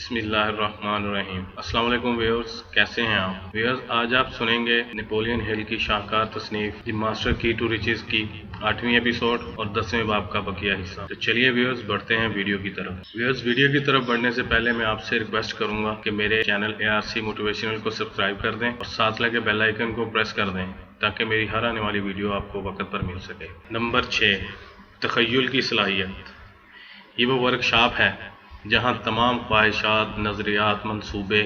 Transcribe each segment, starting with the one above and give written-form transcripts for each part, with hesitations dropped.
بسم اللہ الرحمن الرحیم۔ السلام علیکم ویورز، کیسے ہیں آپ ویورز؟ آج آپ سنیں گے نیپولین ہل کی شاہکار تصنیف دی ماسٹر کی ٹو ریچز کی 8ویں ایپیسوڈ اور 10ویں باب کا بقیہ حصہ۔ تو چلیے ویورز بڑھتے ہیں ویڈیو کی طرف۔ ویورز ویڈیو کی طرف بڑھنے سے پہلے میں آپ سے ریکویسٹ کروں گا کہ میرے چینل ARC موٹیویشنل کو سبسکرائب کر دیں اور ساتھ لگے بیل آئیکن کو پریس کر دیں تاکہ میری ہر آنے والی ویڈیو آپ کو وقت پر مل سکے۔ نمبر 6، تخیل کی صلاحیت۔ یہ وہ ورکشاپ ہے جہاں تمام خواہشات، نظریات، منصوبے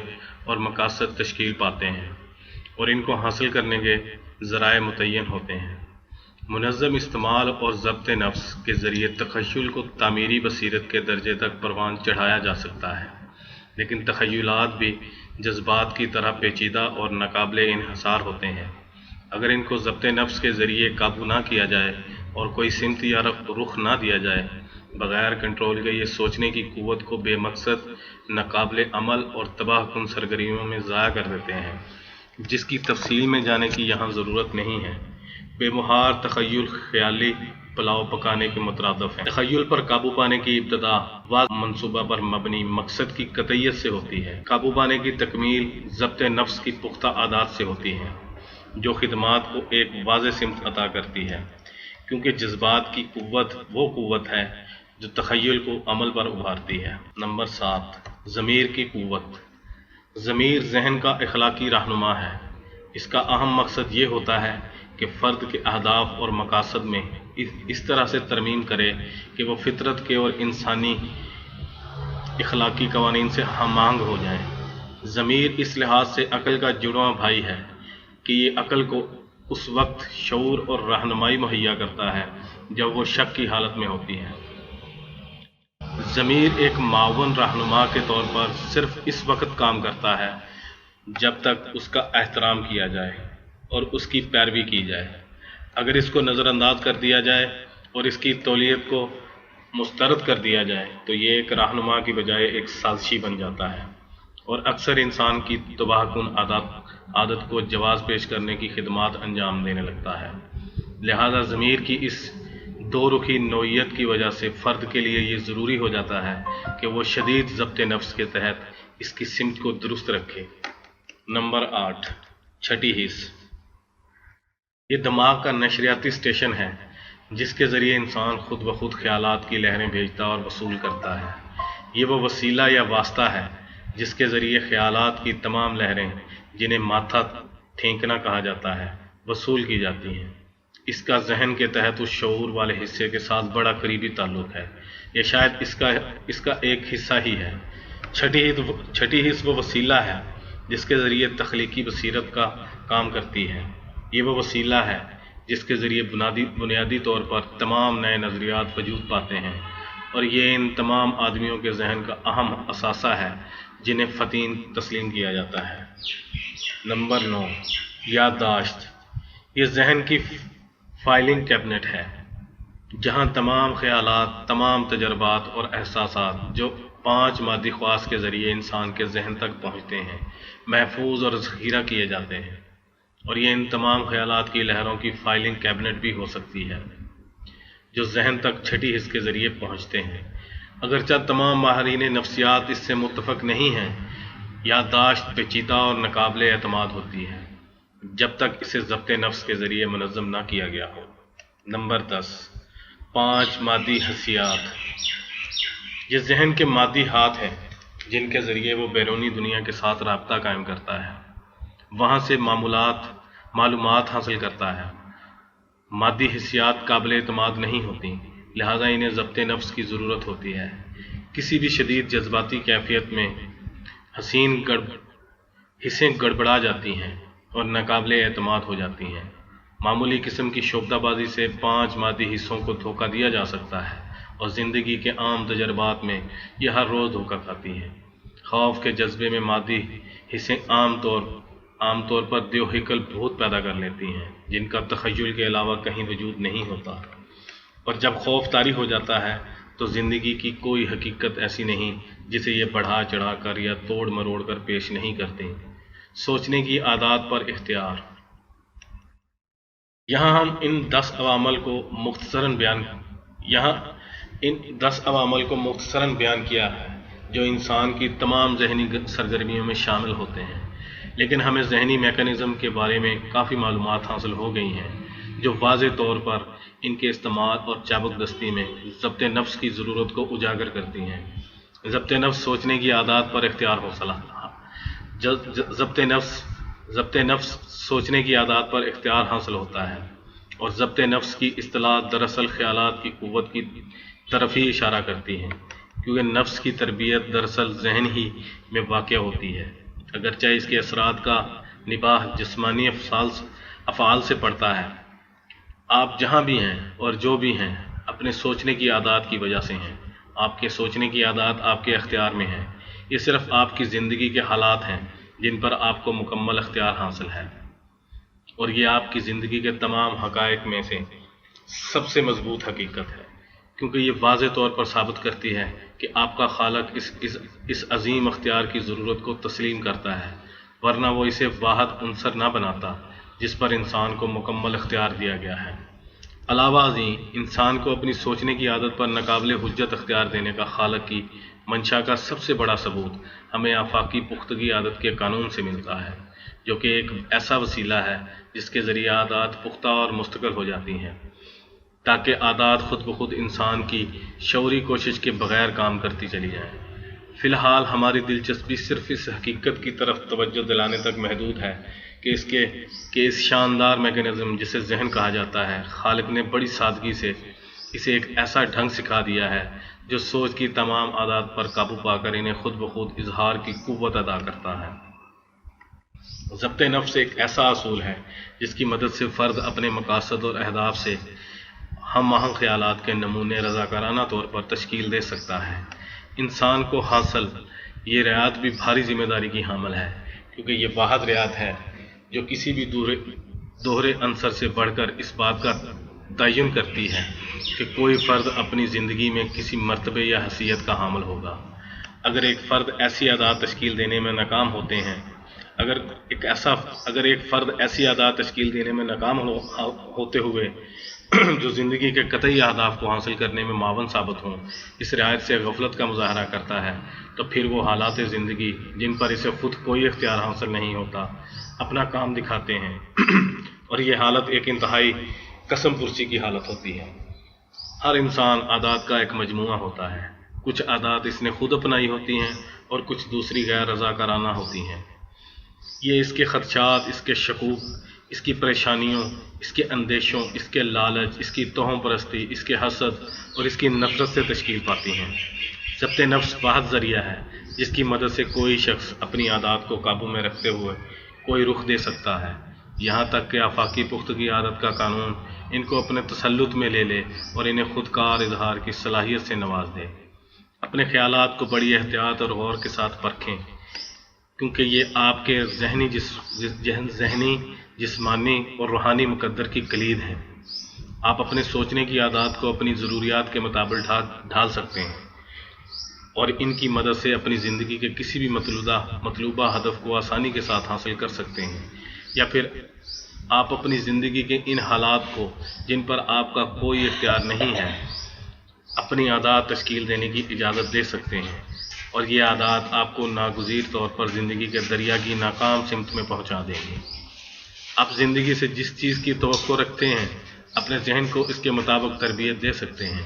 اور مقاصد تشکیل پاتے ہیں اور ان کو حاصل کرنے کے ذرائع متعین ہوتے ہیں۔ منظم استعمال اور ضبط نفس کے ذریعے تخیل کو تعمیری بصیرت کے درجے تک پروان چڑھایا جا سکتا ہے، لیکن تخیلات بھی جذبات کی طرح پیچیدہ اور ناقابل انحصار ہوتے ہیں۔ اگر ان کو ضبط نفس کے ذریعے قابو نہ کیا جائے اور کوئی سمت یا رخ نہ دیا جائے، بغیر کنٹرول کے یہ سوچنے کی قوت کو بے مقصد، ناقابل عمل اور تباہ کن سرگرمیوں میں ضائع کر دیتے ہیں، جس کی تفصیل میں جانے کی یہاں ضرورت نہیں ہے۔ بے مہار تخیل خیالی پلاؤ پکانے کے مترادف ہے۔ تخیل پر قابو پانے کی ابتدا واضح منصوبہ پر مبنی مقصد کی قطعیت سے ہوتی ہے۔ قابو پانے کی تکمیل ضبط نفس کی پختہ عادات سے ہوتی ہے، جو خدمات کو ایک واضح سمت عطا کرتی ہے، کیونکہ جذبات کی قوت وہ قوت ہے جو تخیل کو عمل پر ابھارتی ہے۔ نمبر 7، ضمیر کی قوت۔ ضمیر ذہن کا اخلاقی رہنما ہے۔ اس کا اہم مقصد یہ ہوتا ہے کہ فرد کے اہداف اور مقاصد میں اس طرح سے ترمیم کرے کہ وہ فطرت کے اور انسانی اخلاقی قوانین سے ہم آہنگ ہو جائیں۔ ضمیر اس لحاظ سے عقل کا جڑواں بھائی ہے کہ یہ عقل کو اس وقت شعور اور رہنمائی مہیا کرتا ہے جب وہ شک کی حالت میں ہوتی ہے۔ ضمیر ایک معاون رہنما کے طور پر صرف اس وقت کام کرتا ہے جب تک اس کا احترام کیا جائے اور اس کی پیروی کی جائے۔ اگر اس کو نظر انداز کر دیا جائے اور اس کی تولیت کو مسترد کر دیا جائے تو یہ ایک رہنما کی بجائے ایک سازشی بن جاتا ہے اور اکثر انسان کی تباہ کن عادت کو جواز پیش کرنے کی خدمات انجام دینے لگتا ہے۔ لہذا ضمیر کی اس دو رخی نوعیت کی وجہ سے فرد کے لیے یہ ضروری ہو جاتا ہے کہ وہ شدید ضبط نفس کے تحت اس کی سمت کو درست رکھے۔ نمبر 8، چھٹی حس۔ یہ دماغ کا نشریاتی اسٹیشن ہے جس کے ذریعے انسان خود بخود خیالات کی لہریں بھیجتا اور وصول کرتا ہے۔ یہ وہ وسیلہ یا واسطہ ہے جس کے ذریعے خیالات کی تمام لہریں، جنہیں ماتھا ٹھینکنا کہا جاتا ہے، وصول کی جاتی ہیں۔ اس کا ذہن کے تحت اس شعور والے حصے کے ساتھ بڑا قریبی تعلق ہے، یا شاید اس کا ایک حصہ ہی ہے۔ چھٹی حس وہ وسیلہ ہے جس کے ذریعے تخلیقی بصیرت کا کام کرتی ہے۔ یہ وہ وسیلہ ہے جس کے ذریعے بنیادی طور پر تمام نئے نظریات وجود پاتے ہیں، اور یہ ان تمام آدمیوں کے ذہن کا اہم اثاثہ ہے جنہیں فطین تسلیم کیا جاتا ہے۔ نمبر 9، یادداشت۔ یہ ذہن کی فائلنگ کیبنٹ ہے جہاں تمام خیالات، تمام تجربات اور احساسات جو 5 مادی خواص کے ذریعے انسان کے ذہن تک پہنچتے ہیں، محفوظ اور ذخیرہ کیے جاتے ہیں، اور یہ ان تمام خیالات کی لہروں کی فائلنگ کیبنٹ بھی ہو سکتی ہے جو ذہن تک چھٹی حس کے ذریعے پہنچتے ہیں۔ اگرچہ تمام ماہرین نفسیات اس سے متفق نہیں ہیں، یادداشت پیچیدہ اور ناقابل اعتماد ہوتی ہے جب تک اسے ضبط نفس کے ذریعے منظم نہ کیا گیا ہو۔ نمبر 10، 5 مادی حسیات۔ یہ ذہن کے مادی ہاتھ ہیں جن کے ذریعے وہ بیرونی دنیا کے ساتھ رابطہ قائم کرتا ہے، وہاں سے معلومات حاصل کرتا ہے۔ مادی حسیات قابل اعتماد نہیں ہوتی، لہذا انہیں ضبط نفس کی ضرورت ہوتی ہے۔ کسی بھی شدید جذباتی کیفیت میں حسیں گڑبڑا جاتی ہیں اور ناقابل اعتماد ہو جاتی ہیں۔ معمولی قسم کی شعبدہ بازی سے 5 مادی حصوں کو دھوکہ دیا جا سکتا ہے، اور زندگی کے عام تجربات میں یہ ہر روز دھوکہ کھاتی ہیں۔ خوف کے جذبے میں مادی حصیں عام طور پر دیوہیکل بھوت پیدا کر لیتی ہیں جن کا تخیل کے علاوہ کہیں وجود نہیں ہوتا، اور جب خوف طاری ہو جاتا ہے تو زندگی کی کوئی حقیقت ایسی نہیں جسے یہ بڑھا چڑھا کر یا توڑ مروڑ کر پیش نہیں کرتے۔ سوچنے کی عادات پر اختیار۔ یہاں ہم ان 10 عوامل کو مختصراً بیان کیا ہے جو انسان کی تمام ذہنی سرگرمیوں میں شامل ہوتے ہیں، لیکن ہمیں ذہنی میکانزم کے بارے میں کافی معلومات حاصل ہو گئی ہیں جو واضح طور پر ان کے استعمال اور چابک دستی میں ضبط نفس کی ضرورت کو اجاگر کرتی ہیں۔ ضبط نفس سوچنے کی عادات پر اختیار ضبط نفس سوچنے کی عادات پر اختیار حاصل ہوتا ہے، اور ضبط نفس کی اصطلاح دراصل خیالات کی قوت کی طرف ہی اشارہ کرتی ہے، کیونکہ نفس کی تربیت دراصل ذہن ہی میں واقع ہوتی ہے، اگرچہ اس کے اثرات کا نباہ جسمانی افعال سے پڑتا ہے۔ آپ جہاں بھی ہیں اور جو بھی ہیں اپنے سوچنے کی عادات کی وجہ سے ہیں۔ آپ کے سوچنے کی عادات آپ کے اختیار میں ہیں، یہ صرف آپ کی زندگی کے حالات ہیں جن پر آپ کو مکمل اختیار حاصل ہے، اور یہ آپ کی زندگی کے تمام حقائق میں سے سب سے مضبوط حقیقت ہے، کیونکہ یہ واضح طور پر ثابت کرتی ہے کہ آپ کا خالق اس عظیم اختیار کی ضرورت کو تسلیم کرتا ہے، ورنہ وہ اسے واحد عنصر نہ بناتا جس پر انسان کو مکمل اختیار دیا گیا ہے۔ علاوہ ازیں انسان کو اپنی سوچنے کی عادت پر ناقابل حجت اختیار دینے کا خالق کی منشا کا سب سے بڑا ثبوت ہمیں آفاقی پختگی عادت کے قانون سے ملتا ہے، جو کہ ایک ایسا وسیلہ ہے جس کے ذریعے عادات پختہ اور مستقل ہو جاتی ہیں، تاکہ عادات خود بخود انسان کی شعوری کوشش کے بغیر کام کرتی چلی جائیں۔ فی الحال ہماری دلچسپی صرف اس حقیقت کی طرف توجہ دلانے تک محدود ہے کہ اس شاندار میکانزم جسے ذہن کہا جاتا ہے، خالق نے بڑی سادگی سے اسے ایک ایسا ڈھنگ سکھا دیا ہے جو سوچ کی تمام عادات پر قابو پا کر انہیں خود بخود اظہار کی قوت ادا کرتا ہے۔ ضبط نفس ایک ایسا اصول ہے جس کی مدد سے فرد اپنے مقاصد اور اہداف سے ہم آہنگ خیالات کے نمونے رضاکارانہ طور پر تشکیل دے سکتا ہے۔ انسان کو حاصل یہ رعایت بھی بھاری ذمہ داری کی حامل ہے، کیونکہ یہ واحد رعایت ہے جو کسی بھی دوہرے عنصر سے بڑھ کر اس بات کا تعین کرتی ہے کہ کوئی فرد اپنی زندگی میں کسی مرتبے یا حیثیت کا حامل ہوگا۔ اگر ایک فرد ایسی عادات تشکیل دینے میں ناکام ہوتے ہیں اگر ایک فرد ایسی عادات تشکیل دینے میں ناکام ہوتے ہوئے جو زندگی کے قطعی اہداف کو حاصل کرنے میں معاون ثابت ہوں، اس رعایت سے غفلت کا مظاہرہ کرتا ہے، تو پھر وہ حالات زندگی جن پر اسے خود کوئی اختیار حاصل نہیں ہوتا اپنا کام دکھاتے ہیں، اور یہ حالت ایک انتہائی قسم پرسی کی حالت ہوتی ہے۔ ہر انسان عادات کا ایک مجموعہ ہوتا ہے، کچھ عادات اس نے خود اپنائی ہوتی ہیں اور کچھ دوسری غیر رضاکارانہ ہوتی ہیں۔ یہ اس کے خدشات، اس کے شکوک، اس کی پریشانیوں، اس کے اندیشوں، اس کے لالچ، اس کی توہم پرستی، اس کے حسد اور اس کی نفرت سے تشکیل پاتی ہیں۔ ضبط نفس واحد ذریعہ ہے جس کی مدد سے کوئی شخص اپنی عادات کو قابو میں رکھتے ہوئے کوئی رخ دے سکتا ہے، یہاں تک کہ آفاقی پختگی عادت کا قانون ان کو اپنے تسلط میں لے لے اور انہیں خود کار اظہار کی صلاحیت سے نواز دے۔ اپنے خیالات کو بڑی احتیاط اور غور کے ساتھ پرکھیں، کیونکہ یہ آپ کے ذہنی، جسمانی اور روحانی مقدر کی کلید ہے۔ آپ اپنے سوچنے کی عادات کو اپنی ضروریات کے مطابق ڈھال سکتے ہیں اور ان کی مدد سے اپنی زندگی کے کسی بھی مطلوبہ ہدف کو آسانی کے ساتھ حاصل کر سکتے ہیں، یا پھر آپ اپنی زندگی کے ان حالات کو جن پر آپ کا کوئی اختیار نہیں ہے اپنی عادات تشکیل دینے کی اجازت دے سکتے ہیں، اور یہ عادات آپ کو ناگزیر طور پر زندگی کے دریا کی ناکام سمت میں پہنچا دیں گے۔ آپ زندگی سے جس چیز کی توقع رکھتے ہیں اپنے ذہن کو اس کے مطابق تربیت دے سکتے ہیں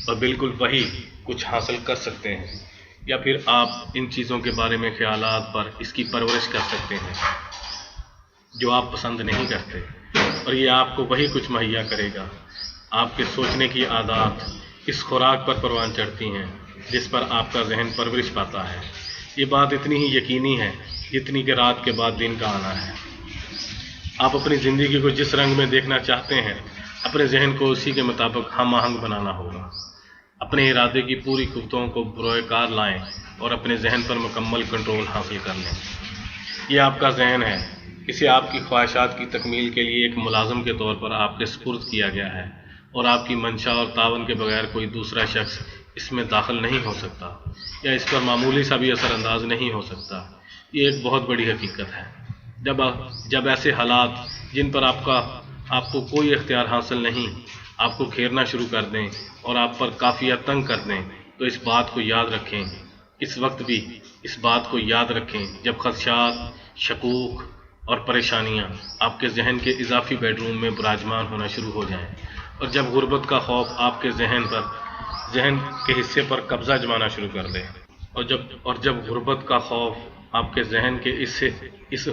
اور بالکل وہی کچھ حاصل کر سکتے ہیں، یا پھر آپ ان چیزوں کے بارے میں خیالات پر اس کی پرورش کر سکتے ہیں جو آپ پسند نہیں کرتے، اور یہ آپ کو وہی کچھ مہیا کرے گا۔ آپ کے سوچنے کی عادات اس خوراک پر پروان چڑھتی ہیں جس پر آپ کا ذہن پرورش پاتا ہے۔ یہ بات اتنی ہی یقینی ہے جتنی کہ رات کے بعد دن کا آنا ہے۔ آپ اپنی زندگی کو جس رنگ میں دیکھنا چاہتے ہیں اپنے ذہن کو اسی کے مطابق ہم آہنگ بنانا ہوگا۔ اپنے ارادے کی پوری قوتوں کو بروئے کار لائیں اور اپنے ذہن پر مکمل کنٹرول حاصل کر لیں۔ یہ آپ کا ذہن ہے، اسے آپ کی خواہشات کی تکمیل کے لیے ایک ملازم کے طور پر آپ کے سپرد کیا گیا ہے، اور آپ کی منشا اور تعاون کے بغیر کوئی دوسرا شخص اس میں داخل نہیں ہو سکتا یا اس پر معمولی سا بھی اثر انداز نہیں ہو سکتا۔ یہ ایک بہت بڑی حقیقت ہے۔ جب ایسے حالات جن پر آپ کو کوئی اختیار حاصل نہیں آپ کو گھیرنا شروع کر دیں اور آپ پر کافی تنگ کر دیں، تو اس بات کو یاد رکھیں اس وقت بھی اس بات کو یاد رکھیں جب خدشات، شکوک اور پریشانیاں آپ کے ذہن کے اضافی بیڈ روم میں براجمان ہونا شروع ہو جائیں، اور جب غربت کا خوف آپ کے ذہن کے حصے پر قبضہ جمانا شروع کر دے، اور جب غربت کا خوف آپ کے ذہن کے اس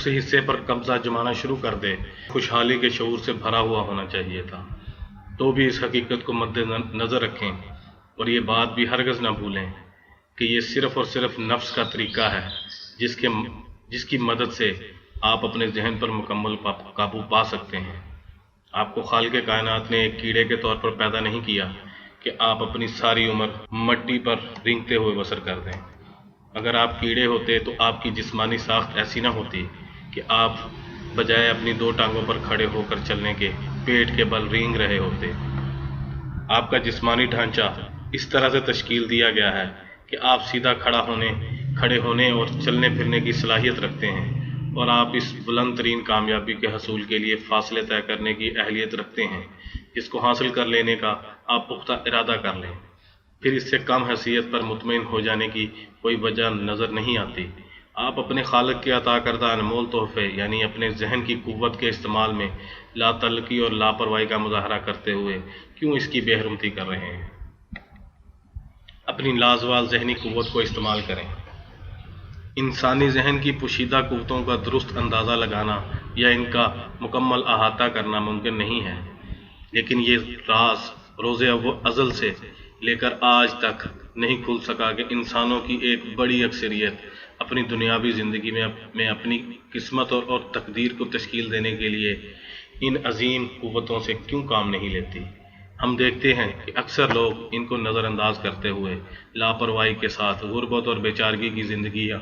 حصے پر قبضہ جمانا شروع کر دے، خوشحالی کے شعور سے بھرا ہوا ہونا چاہیے تھا، تو بھی اس حقیقت کو مد نظر رکھیں اور یہ بات بھی ہرگز نہ بھولیں کہ یہ صرف اور صرف نفس کا طریقہ ہے جس کی مدد سے آپ اپنے ذہن پر مکمل قابو پا سکتے ہیں۔ آپ کو خالق کائنات نے ایک کیڑے کے طور پر پیدا نہیں کیا کہ آپ اپنی ساری عمر مٹی پر رینگتے ہوئے بسر کر دیں۔ اگر آپ کیڑے ہوتے تو آپ کی جسمانی ساخت ایسی نہ ہوتی کہ آپ بجائے اپنی 2 ٹانگوں پر کھڑے ہو کر چلنے کے پیٹ کے بل رینگ رہے ہوتے۔ آپ کا جسمانی ڈھانچہ اس طرح سے تشکیل دیا گیا ہے کہ آپ سیدھا کھڑے ہونے اور چلنے پھرنے کی صلاحیت رکھتے ہیں، اور آپ اس بلند ترین کامیابی کے حصول کے لیے فاصلے طے کرنے کی اہلیت رکھتے ہیں جس کو حاصل کر لینے کا آپ پختہ ارادہ کر لیں۔ پھر اس سے کم حیثیت پر مطمئن ہو جانے کی کوئی وجہ نظر نہیں آتی۔ آپ اپنے خالق کے عطا کردہ انمول تحفے یعنی اپنے ذہن کی قوت کے استعمال میں لا تعلقی اور لاپرواہی کا مظاہرہ کرتے ہوئے کیوں اس کی بے حرمتی کر رہے ہیں؟ اپنی لازوال ذہنی قوت کو استعمال کریں۔ انسانی ذہن کی پوشیدہ قوتوں کا درست اندازہ لگانا یا ان کا مکمل احاطہ کرنا ممکن نہیں ہے، لیکن یہ راز روز ازل سے لے کر آج تک نہیں کھل سکا کہ انسانوں کی ایک بڑی اکثریت اپنی دنیاوی زندگی میں اپنی قسمت اور تقدیر کو تشکیل دینے کے لیے ان عظیم قوتوں سے کیوں کام نہیں لیتی۔ ہم دیکھتے ہیں کہ اکثر لوگ ان کو نظر انداز کرتے ہوئے لاپرواہی کے ساتھ غربت اور بیچارگی کی زندگیاں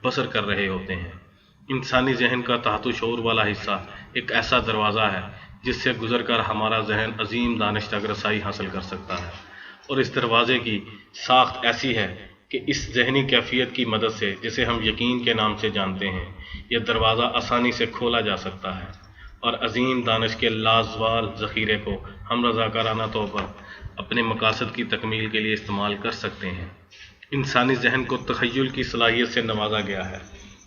بسر کر رہے ہوتے ہیں۔ انسانی ذہن کا تحت شعور والا حصہ ایک ایسا دروازہ ہے جس سے گزر کر ہمارا ذہن عظیم دانش تک رسائی حاصل کر سکتا ہے، اور اس دروازے کی ساخت ایسی ہے کہ اس ذہنی کیفیت کی مدد سے جسے ہم یقین کے نام سے جانتے ہیں، یہ دروازہ آسانی سے کھولا جا سکتا ہے، اور عظیم دانش کے لازوال ذخیرے کو ہم رضاکارانہ طور پر اپنے مقاصد کی تکمیل کے لیے استعمال کر سکتے ہیں۔ انسانی ذہن کو تخیل کی صلاحیت سے نوازا گیا ہے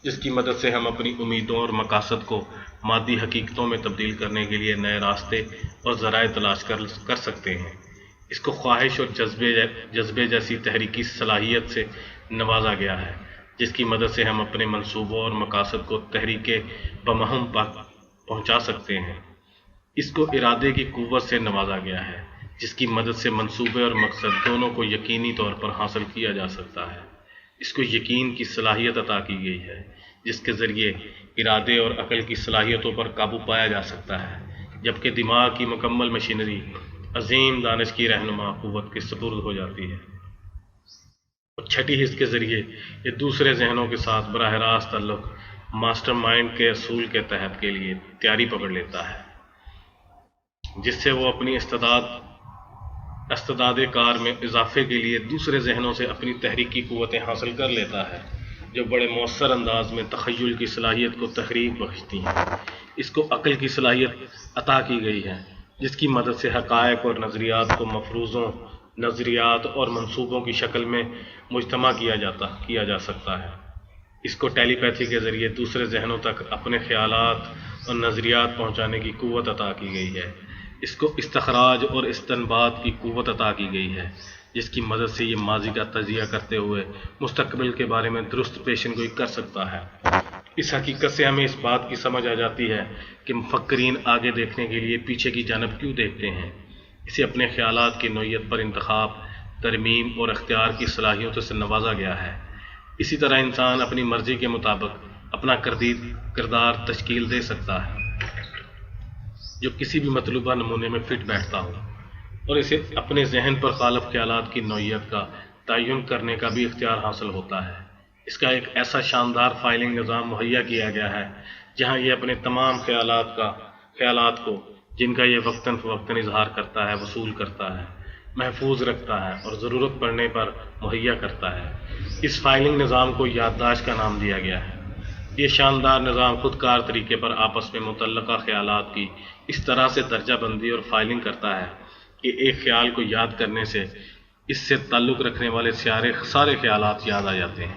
جس کی مدد سے ہم اپنی امیدوں اور مقاصد کو مادی حقیقتوں میں تبدیل کرنے کے لیے نئے راستے اور ذرائع تلاش کر سکتے ہیں۔ اس کو خواہش اور جذبے جیسی تحریکی صلاحیت سے نوازا گیا ہے جس کی مدد سے ہم اپنے منصوبوں اور مقاصد کو تحریک بمہم پہنچا سکتے ہیں۔ اس کو ارادے کی قوت سے نوازا گیا ہے جس کی مدد سے منصوبے اور مقصد دونوں کو یقینی طور پر حاصل کیا جا سکتا ہے۔ اس کو یقین کی صلاحیت عطا کی گئی ہے جس کے ذریعے ارادے اور عقل کی صلاحیتوں پر قابو پایا جا سکتا ہے، جبکہ دماغ کی مکمل مشینری عظیم دانش کی رہنما قوت کے سپرد ہو جاتی ہے، اور چھٹی حص کے ذریعے یہ دوسرے ذہنوں کے ساتھ براہ راست تعلق ماسٹر مائنڈ کے اصول کے تحت کے لیے تیاری پکڑ لیتا ہے، جس سے وہ اپنی استعداد کار میں اضافے کے لیے دوسرے ذہنوں سے اپنی تحریکی قوتیں حاصل کر لیتا ہے جو بڑے مؤثر انداز میں تخیل کی صلاحیت کو تحریک بخشتی ہیں۔ اس کو عقل کی صلاحیت عطا کی گئی ہے جس کی مدد سے حقائق اور نظریات کو مفروضوں، نظریات اور منصوبوں کی شکل میں مجتمع کیا جا سکتا ہے۔ اس کو ٹیلی پیتھی کے ذریعے دوسرے ذہنوں تک اپنے خیالات اور نظریات پہنچانے کی قوت عطا کی گئی ہے۔ اس کو استخراج اور استنباط کی قوت عطا کی گئی ہے جس کی مدد سے یہ ماضی کا تجزیہ کرتے ہوئے مستقبل کے بارے میں درست پیشن گوئی کر سکتا ہے۔ اس حقیقت سے ہمیں اس بات کی سمجھ آ جاتی ہے کہ مفکرین آگے دیکھنے کے لیے پیچھے کی جانب کیوں دیکھتے ہیں۔ اسے اپنے خیالات کی نوعیت پر انتخاب، ترمیم اور اختیار کی صلاحیتوں سے نوازا گیا ہے۔ اسی طرح انسان اپنی مرضی کے مطابق اپنا کردار تشکیل دے سکتا ہے جو کسی بھی مطلوبہ نمونے میں فٹ بیٹھتا ہو، اور اسے اپنے ذہن پر غالب خیالات کی نوعیت کا تعین کرنے کا بھی اختیار حاصل ہوتا ہے۔ اس کا ایک ایسا شاندار فائلنگ نظام مہیا کیا گیا ہے جہاں یہ اپنے تمام خیالات کو جن کا یہ وقتاً فوقتاً اظہار کرتا ہے وصول کرتا ہے، محفوظ رکھتا ہے اور ضرورت پڑنے پر مہیا کرتا ہے۔ اس فائلنگ نظام کو یادداشت کا نام دیا گیا ہے۔ یہ شاندار نظام خود کار طریقے پر آپس میں متعلقہ خیالات کی اس طرح سے درجہ بندی اور فائلنگ کرتا ہے کہ ایک خیال کو یاد کرنے سے اس سے تعلق رکھنے والے سارے خیالات یاد آ جاتے ہیں۔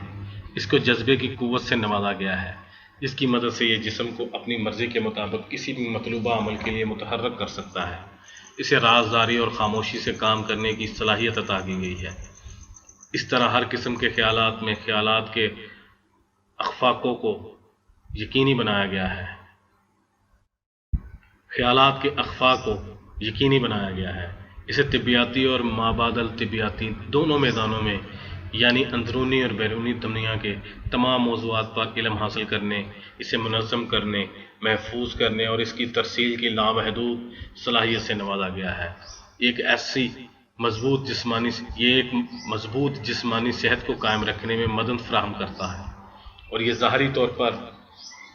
اس کو جذبے کی قوت سے نوازا گیا ہے، جس کی مدد سے یہ جسم کو اپنی مرضی کے مطابق کسی بھی مطلوبہ عمل کے لیے متحرک کر سکتا ہے۔ اسے رازداری اور خاموشی سے کام کرنے کی صلاحیت عطا کی گئی ہے۔ اس طرح ہر قسم کے خیالات میں خیالات کے اخفاقوں کو یقینی بنایا گیا ہے۔ خیالات کے اخفاق کو یقینی بنایا گیا ہے۔ اسے طبیعیاتی اور مابعد الطبیعیاتی دونوں میدانوں میں، یعنی اندرونی اور بیرونی دنیا کے تمام موضوعات پر علم حاصل کرنے، اسے منظم کرنے، محفوظ کرنے اور اس کی ترسیل کی لامحدود صلاحیت سے نوازا گیا ہے۔ یہ ایک مضبوط جسمانی صحت کو قائم رکھنے میں مدد فراہم کرتا ہے، اور یہ ظاہری طور پر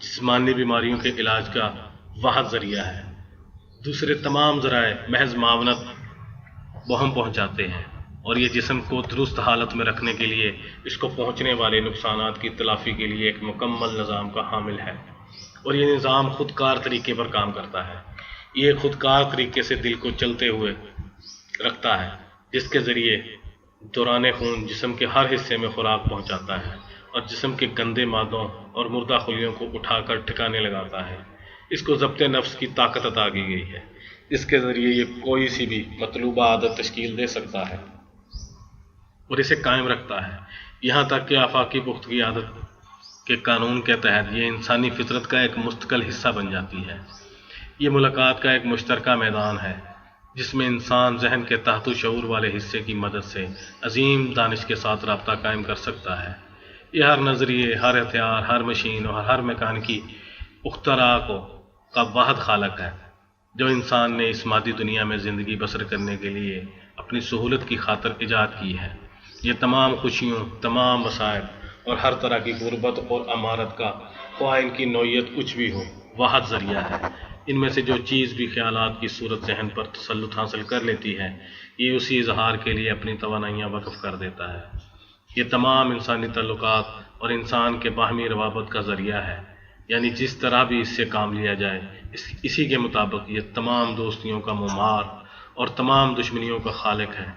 جسمانی بیماریوں کے علاج کا واحد ذریعہ ہے۔ دوسرے تمام ذرائع محض معاونت بہم پہنچاتے ہیں، اور یہ جسم کو درست حالت میں رکھنے کے لیے اس کو پہنچنے والے نقصانات کی تلافی کے لیے ایک مکمل نظام کا حامل ہے، اور یہ نظام خود کار طریقے پر کام کرتا ہے۔ یہ خود کار طریقے سے دل کو چلتے ہوئے رکھتا ہے، جس کے ذریعے دوران خون جسم کے ہر حصے میں خوراک پہنچاتا ہے اور جسم کے گندے مادوں اور مردہ خلیوں کو اٹھا کر ٹھکانے لگاتا ہے۔ اس کو ضبط نفس کی طاقت عطا کی گئی ہے، جس کے ذریعے یہ کوئی سی بھی مطلوبہ عادت تشکیل دے سکتا ہے اور اسے قائم رکھتا ہے، یہاں تک کہ آفاقی پختگی عادت کے قانون کے تحت یہ انسانی فطرت کا ایک مستقل حصہ بن جاتی ہے۔ یہ ملاقات کا ایک مشترکہ میدان ہے، جس میں انسان ذہن کے تحت شعور والے حصے کی مدد سے عظیم دانش کے ساتھ رابطہ قائم کر سکتا ہے۔ یہ ہر نظریے، ہر ہتھیار، ہر مشین اور ہر میکانیکی اختراع کا واحد خالق ہے، جو انسان نے اس مادی دنیا میں زندگی بسر کرنے کے لیے اپنی سہولت کی خاطر ایجاد کی ہے۔ یہ تمام خوشیوں، تمام مسائل اور ہر طرح کی غربت اور امارت کا، خواہ ان کی نوعیت کچھ بھی ہو، واحد ذریعہ ہے۔ ان میں سے جو چیز بھی خیالات کی صورت ذہن پر تسلط حاصل کر لیتی ہے، یہ اسی اظہار کے لیے اپنی توانائیاں وقف کر دیتا ہے۔ یہ تمام انسانی تعلقات اور انسان کے باہمی روابط کا ذریعہ ہے، یعنی جس طرح بھی اس سے کام لیا جائے، اسی کے مطابق یہ تمام دوستیوں کا معمار اور تمام دشمنیوں کا خالق ہے۔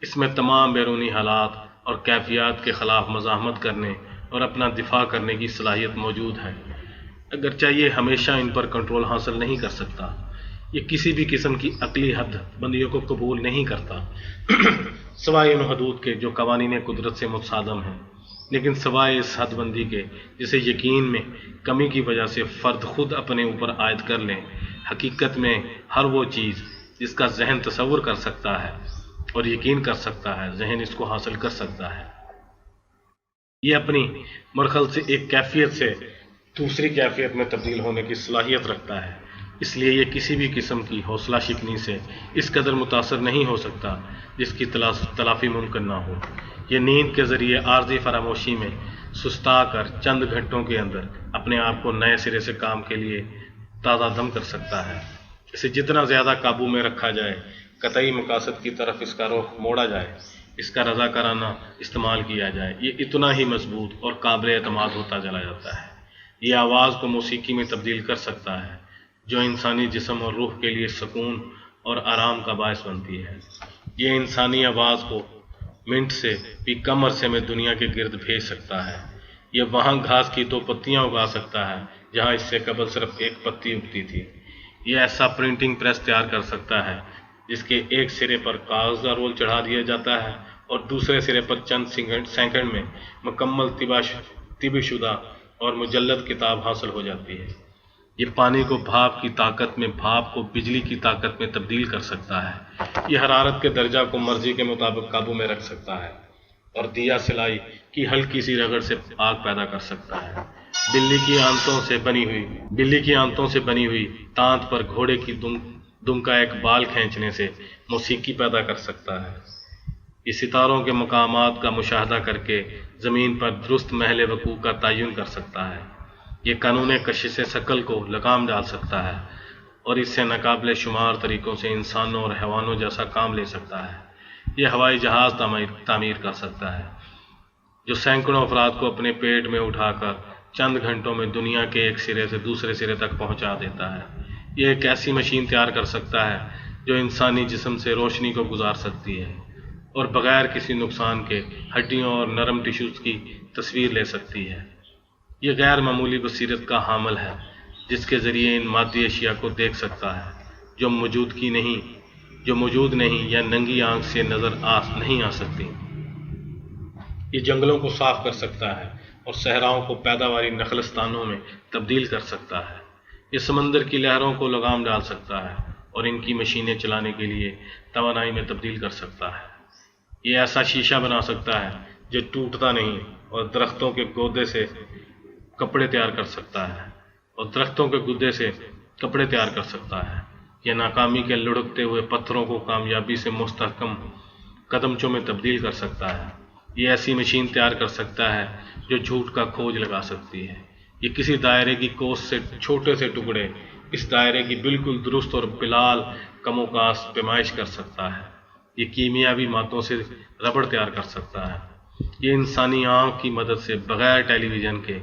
اس میں تمام بیرونی حالات اور کیفیات کے خلاف مزاحمت کرنے اور اپنا دفاع کرنے کی صلاحیت موجود ہے، اگرچہ یہ ہمیشہ ان پر کنٹرول حاصل نہیں کر سکتا۔ یہ کسی بھی قسم کی عقلی حد بندیوں کو قبول نہیں کرتا، سوائے ان حدود کے جو قوانین قدرت سے متصادم ہیں، لیکن سوائے اس حد بندی کے جسے یقین میں کمی کی وجہ سے فرد خود اپنے اوپر عائد کر لیں۔ حقیقت میں ہر وہ چیز جس کا ذہن تصور کر سکتا ہے اور یقین کر سکتا ہے، ذہن اس کو حاصل کر سکتا ہے۔ یہ اپنی مرحل سے ایک کیفیت سے دوسری کیفیت میں تبدیل ہونے کی صلاحیت رکھتا ہے، اس لیے یہ کسی بھی قسم کی حوصلہ شکنی سے اس قدر متاثر نہیں ہو سکتا جس کی تلافی ممکن نہ ہو۔ یہ نیند کے ذریعے عارضی فراموشی میں سستا کر چند گھنٹوں کے اندر اپنے آپ کو نئے سرے سے کام کے لیے تازہ دم کر سکتا ہے۔ اسے جتنا زیادہ قابو میں رکھا جائے، قطعی مقاصد کی طرف اس کا رخ موڑا جائے، اس کا رضاکارانہ استعمال کیا جائے، یہ اتنا ہی مضبوط اور قابل اعتماد ہوتا چلا جاتا ہے۔ یہ آواز کو موسیقی میں تبدیل کر سکتا ہے، جو انسانی جسم اور روح کے لیے سکون اور آرام کا باعث بنتی ہے۔ یہ انسانی آواز کو منٹ سے بھی کم عرصے میں دنیا کے گرد بھیج سکتا ہے۔ یہ وہاں گھاس کی 2 پتیاں اگا سکتا ہے جہاں اس سے قبل صرف 1 پتی اگتی تھی۔ یہ ایسا پرنٹنگ پریس تیار کر سکتا ہے جس کے ایک سرے پر کاغذ کا رول چڑھا دیا جاتا ہے اور دوسرے سرے پر چند سیکنڈ میں مکمل طبع شدہ اور مجلد کتاب حاصل ہو جاتی ہے۔ یہ پانی کو بھاپ کی طاقت میں، بھاپ کو بجلی کی طاقت میں تبدیل کر سکتا ہے۔ یہ حرارت کے درجہ کو مرضی کے مطابق قابو میں رکھ سکتا ہے اور دیا سلائی کی ہلکی سی رگڑ سے آگ پیدا کر سکتا ہے۔ بلی کی آنتوں سے بنی ہوئی تانت پر گھوڑے کی دم کا ایک بال کھینچنے سے موسیقی پیدا کر سکتا ہے۔ یہ ستاروں کے مقامات کا مشاہدہ کر کے زمین پر درست محل وقوع کا تعین کر سکتا ہے۔ یہ قانون کشش ثقل کو لگام ڈال سکتا ہے اور اس سے ناقابل شمار طریقوں سے انسانوں اور حیوانوں جیسا کام لے سکتا ہے۔ یہ ہوائی جہاز تعمیر کر سکتا ہے جو سینکڑوں افراد کو اپنے پیٹ میں اٹھا کر چند گھنٹوں میں دنیا کے ایک سرے سے دوسرے سرے تک پہنچا دیتا ہے۔ یہ ایک ایسی مشین تیار کر سکتا ہے جو انسانی جسم سے روشنی کو گزار سکتی ہے اور بغیر کسی نقصان کے ہڈیوں اور نرم ٹیشوز کی تصویر لے سکتی ہے۔ یہ غیر معمولی بصیرت کا حامل ہے جس کے ذریعے ان مادی اشیاء کو دیکھ سکتا ہے جو موجود نہیں یا ننگی آنکھ سے نظر نہیں آ سکتی۔ یہ جنگلوں کو صاف کر سکتا ہے اور صحراؤں کو پیداواری نخلستانوں میں تبدیل کر سکتا ہے۔ یہ سمندر کی لہروں کو لگام ڈال سکتا ہے اور ان کی مشینیں چلانے کے لیے توانائی میں تبدیل کر سکتا ہے۔ یہ ایسا شیشہ بنا سکتا ہے جو ٹوٹتا نہیں اور درختوں کے گودے سے کپڑے تیار کر سکتا ہے۔ یہ ناکامی کے لڑکتے ہوئے پتھروں کو کامیابی سے مستحکم قدمچوں میں تبدیل کر سکتا ہے۔ یہ ایسی مشین تیار کر سکتا ہے جو جھوٹ کا کھوج لگا سکتی ہے۔ یہ کسی دائرے کی کوس سے چھوٹے سے ٹکڑے اس دائرے کی بالکل درست اور بلال کم و کاس پیمائش کر سکتا ہے۔ یہ کیمیاوی مادوں سے ربڑ تیار کر سکتا ہے۔ یہ انسانی آنکھ کی مدد سے بغیر ٹیلی ویژن کے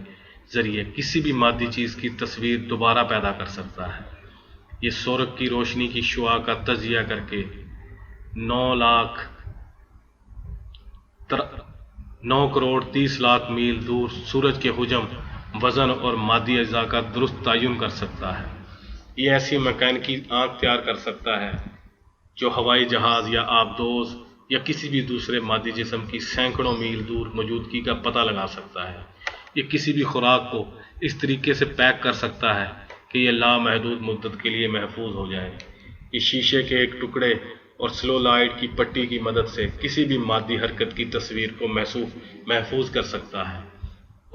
ذریعے کسی بھی مادی چیز کی تصویر دوبارہ پیدا کر سکتا ہے۔ یہ سورج کی روشنی کی شعاع کا تجزیہ کر کے 9,30,00,000 میل دور سورج کے حجم، وزن اور مادی اجزاء کا درست تعین کر سکتا ہے۔ یہ ایسی میکینیکی آنکھ تیار کر سکتا ہے جو ہوائی جہاز یا آبدوز یا کسی بھی دوسرے مادی جسم کی سینکڑوں میل دور موجودگی کا پتہ لگا سکتا ہے۔ یہ کسی بھی خوراک کو اس طریقے سے پیک کر سکتا ہے کہ یہ لامحدود مدت کے لیے محفوظ ہو جائے۔ یہ شیشے کے ایک ٹکڑے اور سلو لائٹ کی پٹی کی مدد سے کسی بھی مادی حرکت کی تصویر کو محفوظ کر سکتا ہے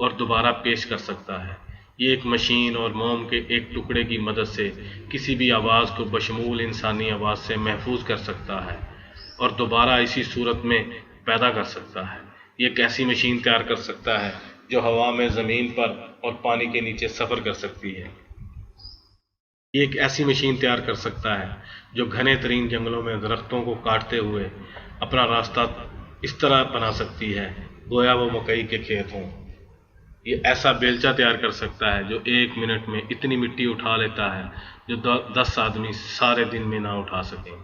اور دوبارہ پیش کر سکتا ہے۔ یہ ایک مشین اور موم کے ایک ٹکڑے کی مدد سے کسی بھی آواز کو بشمول انسانی آواز سے محفوظ کر سکتا ہے اور دوبارہ اسی صورت میں پیدا کر سکتا ہے۔ یہ ایک ایسی مشین تیار کر سکتا ہے جو ہوا میں، زمین پر اور پانی کے نیچے سفر کر سکتی ہے۔ یہ ایک ایسی مشین تیار کر سکتا ہے جو گھنے ترین جنگلوں میں درختوں کو کاٹتے ہوئے اپنا راستہ اس طرح بنا سکتی ہے گویا وہ مکئی کے کھیت ہوں۔ یہ ایسا بیلچہ تیار کر سکتا ہے جو 1 منٹ میں اتنی مٹی اٹھا لیتا ہے جو 10 آدمی سارے دن میں نہ اٹھا سکیں۔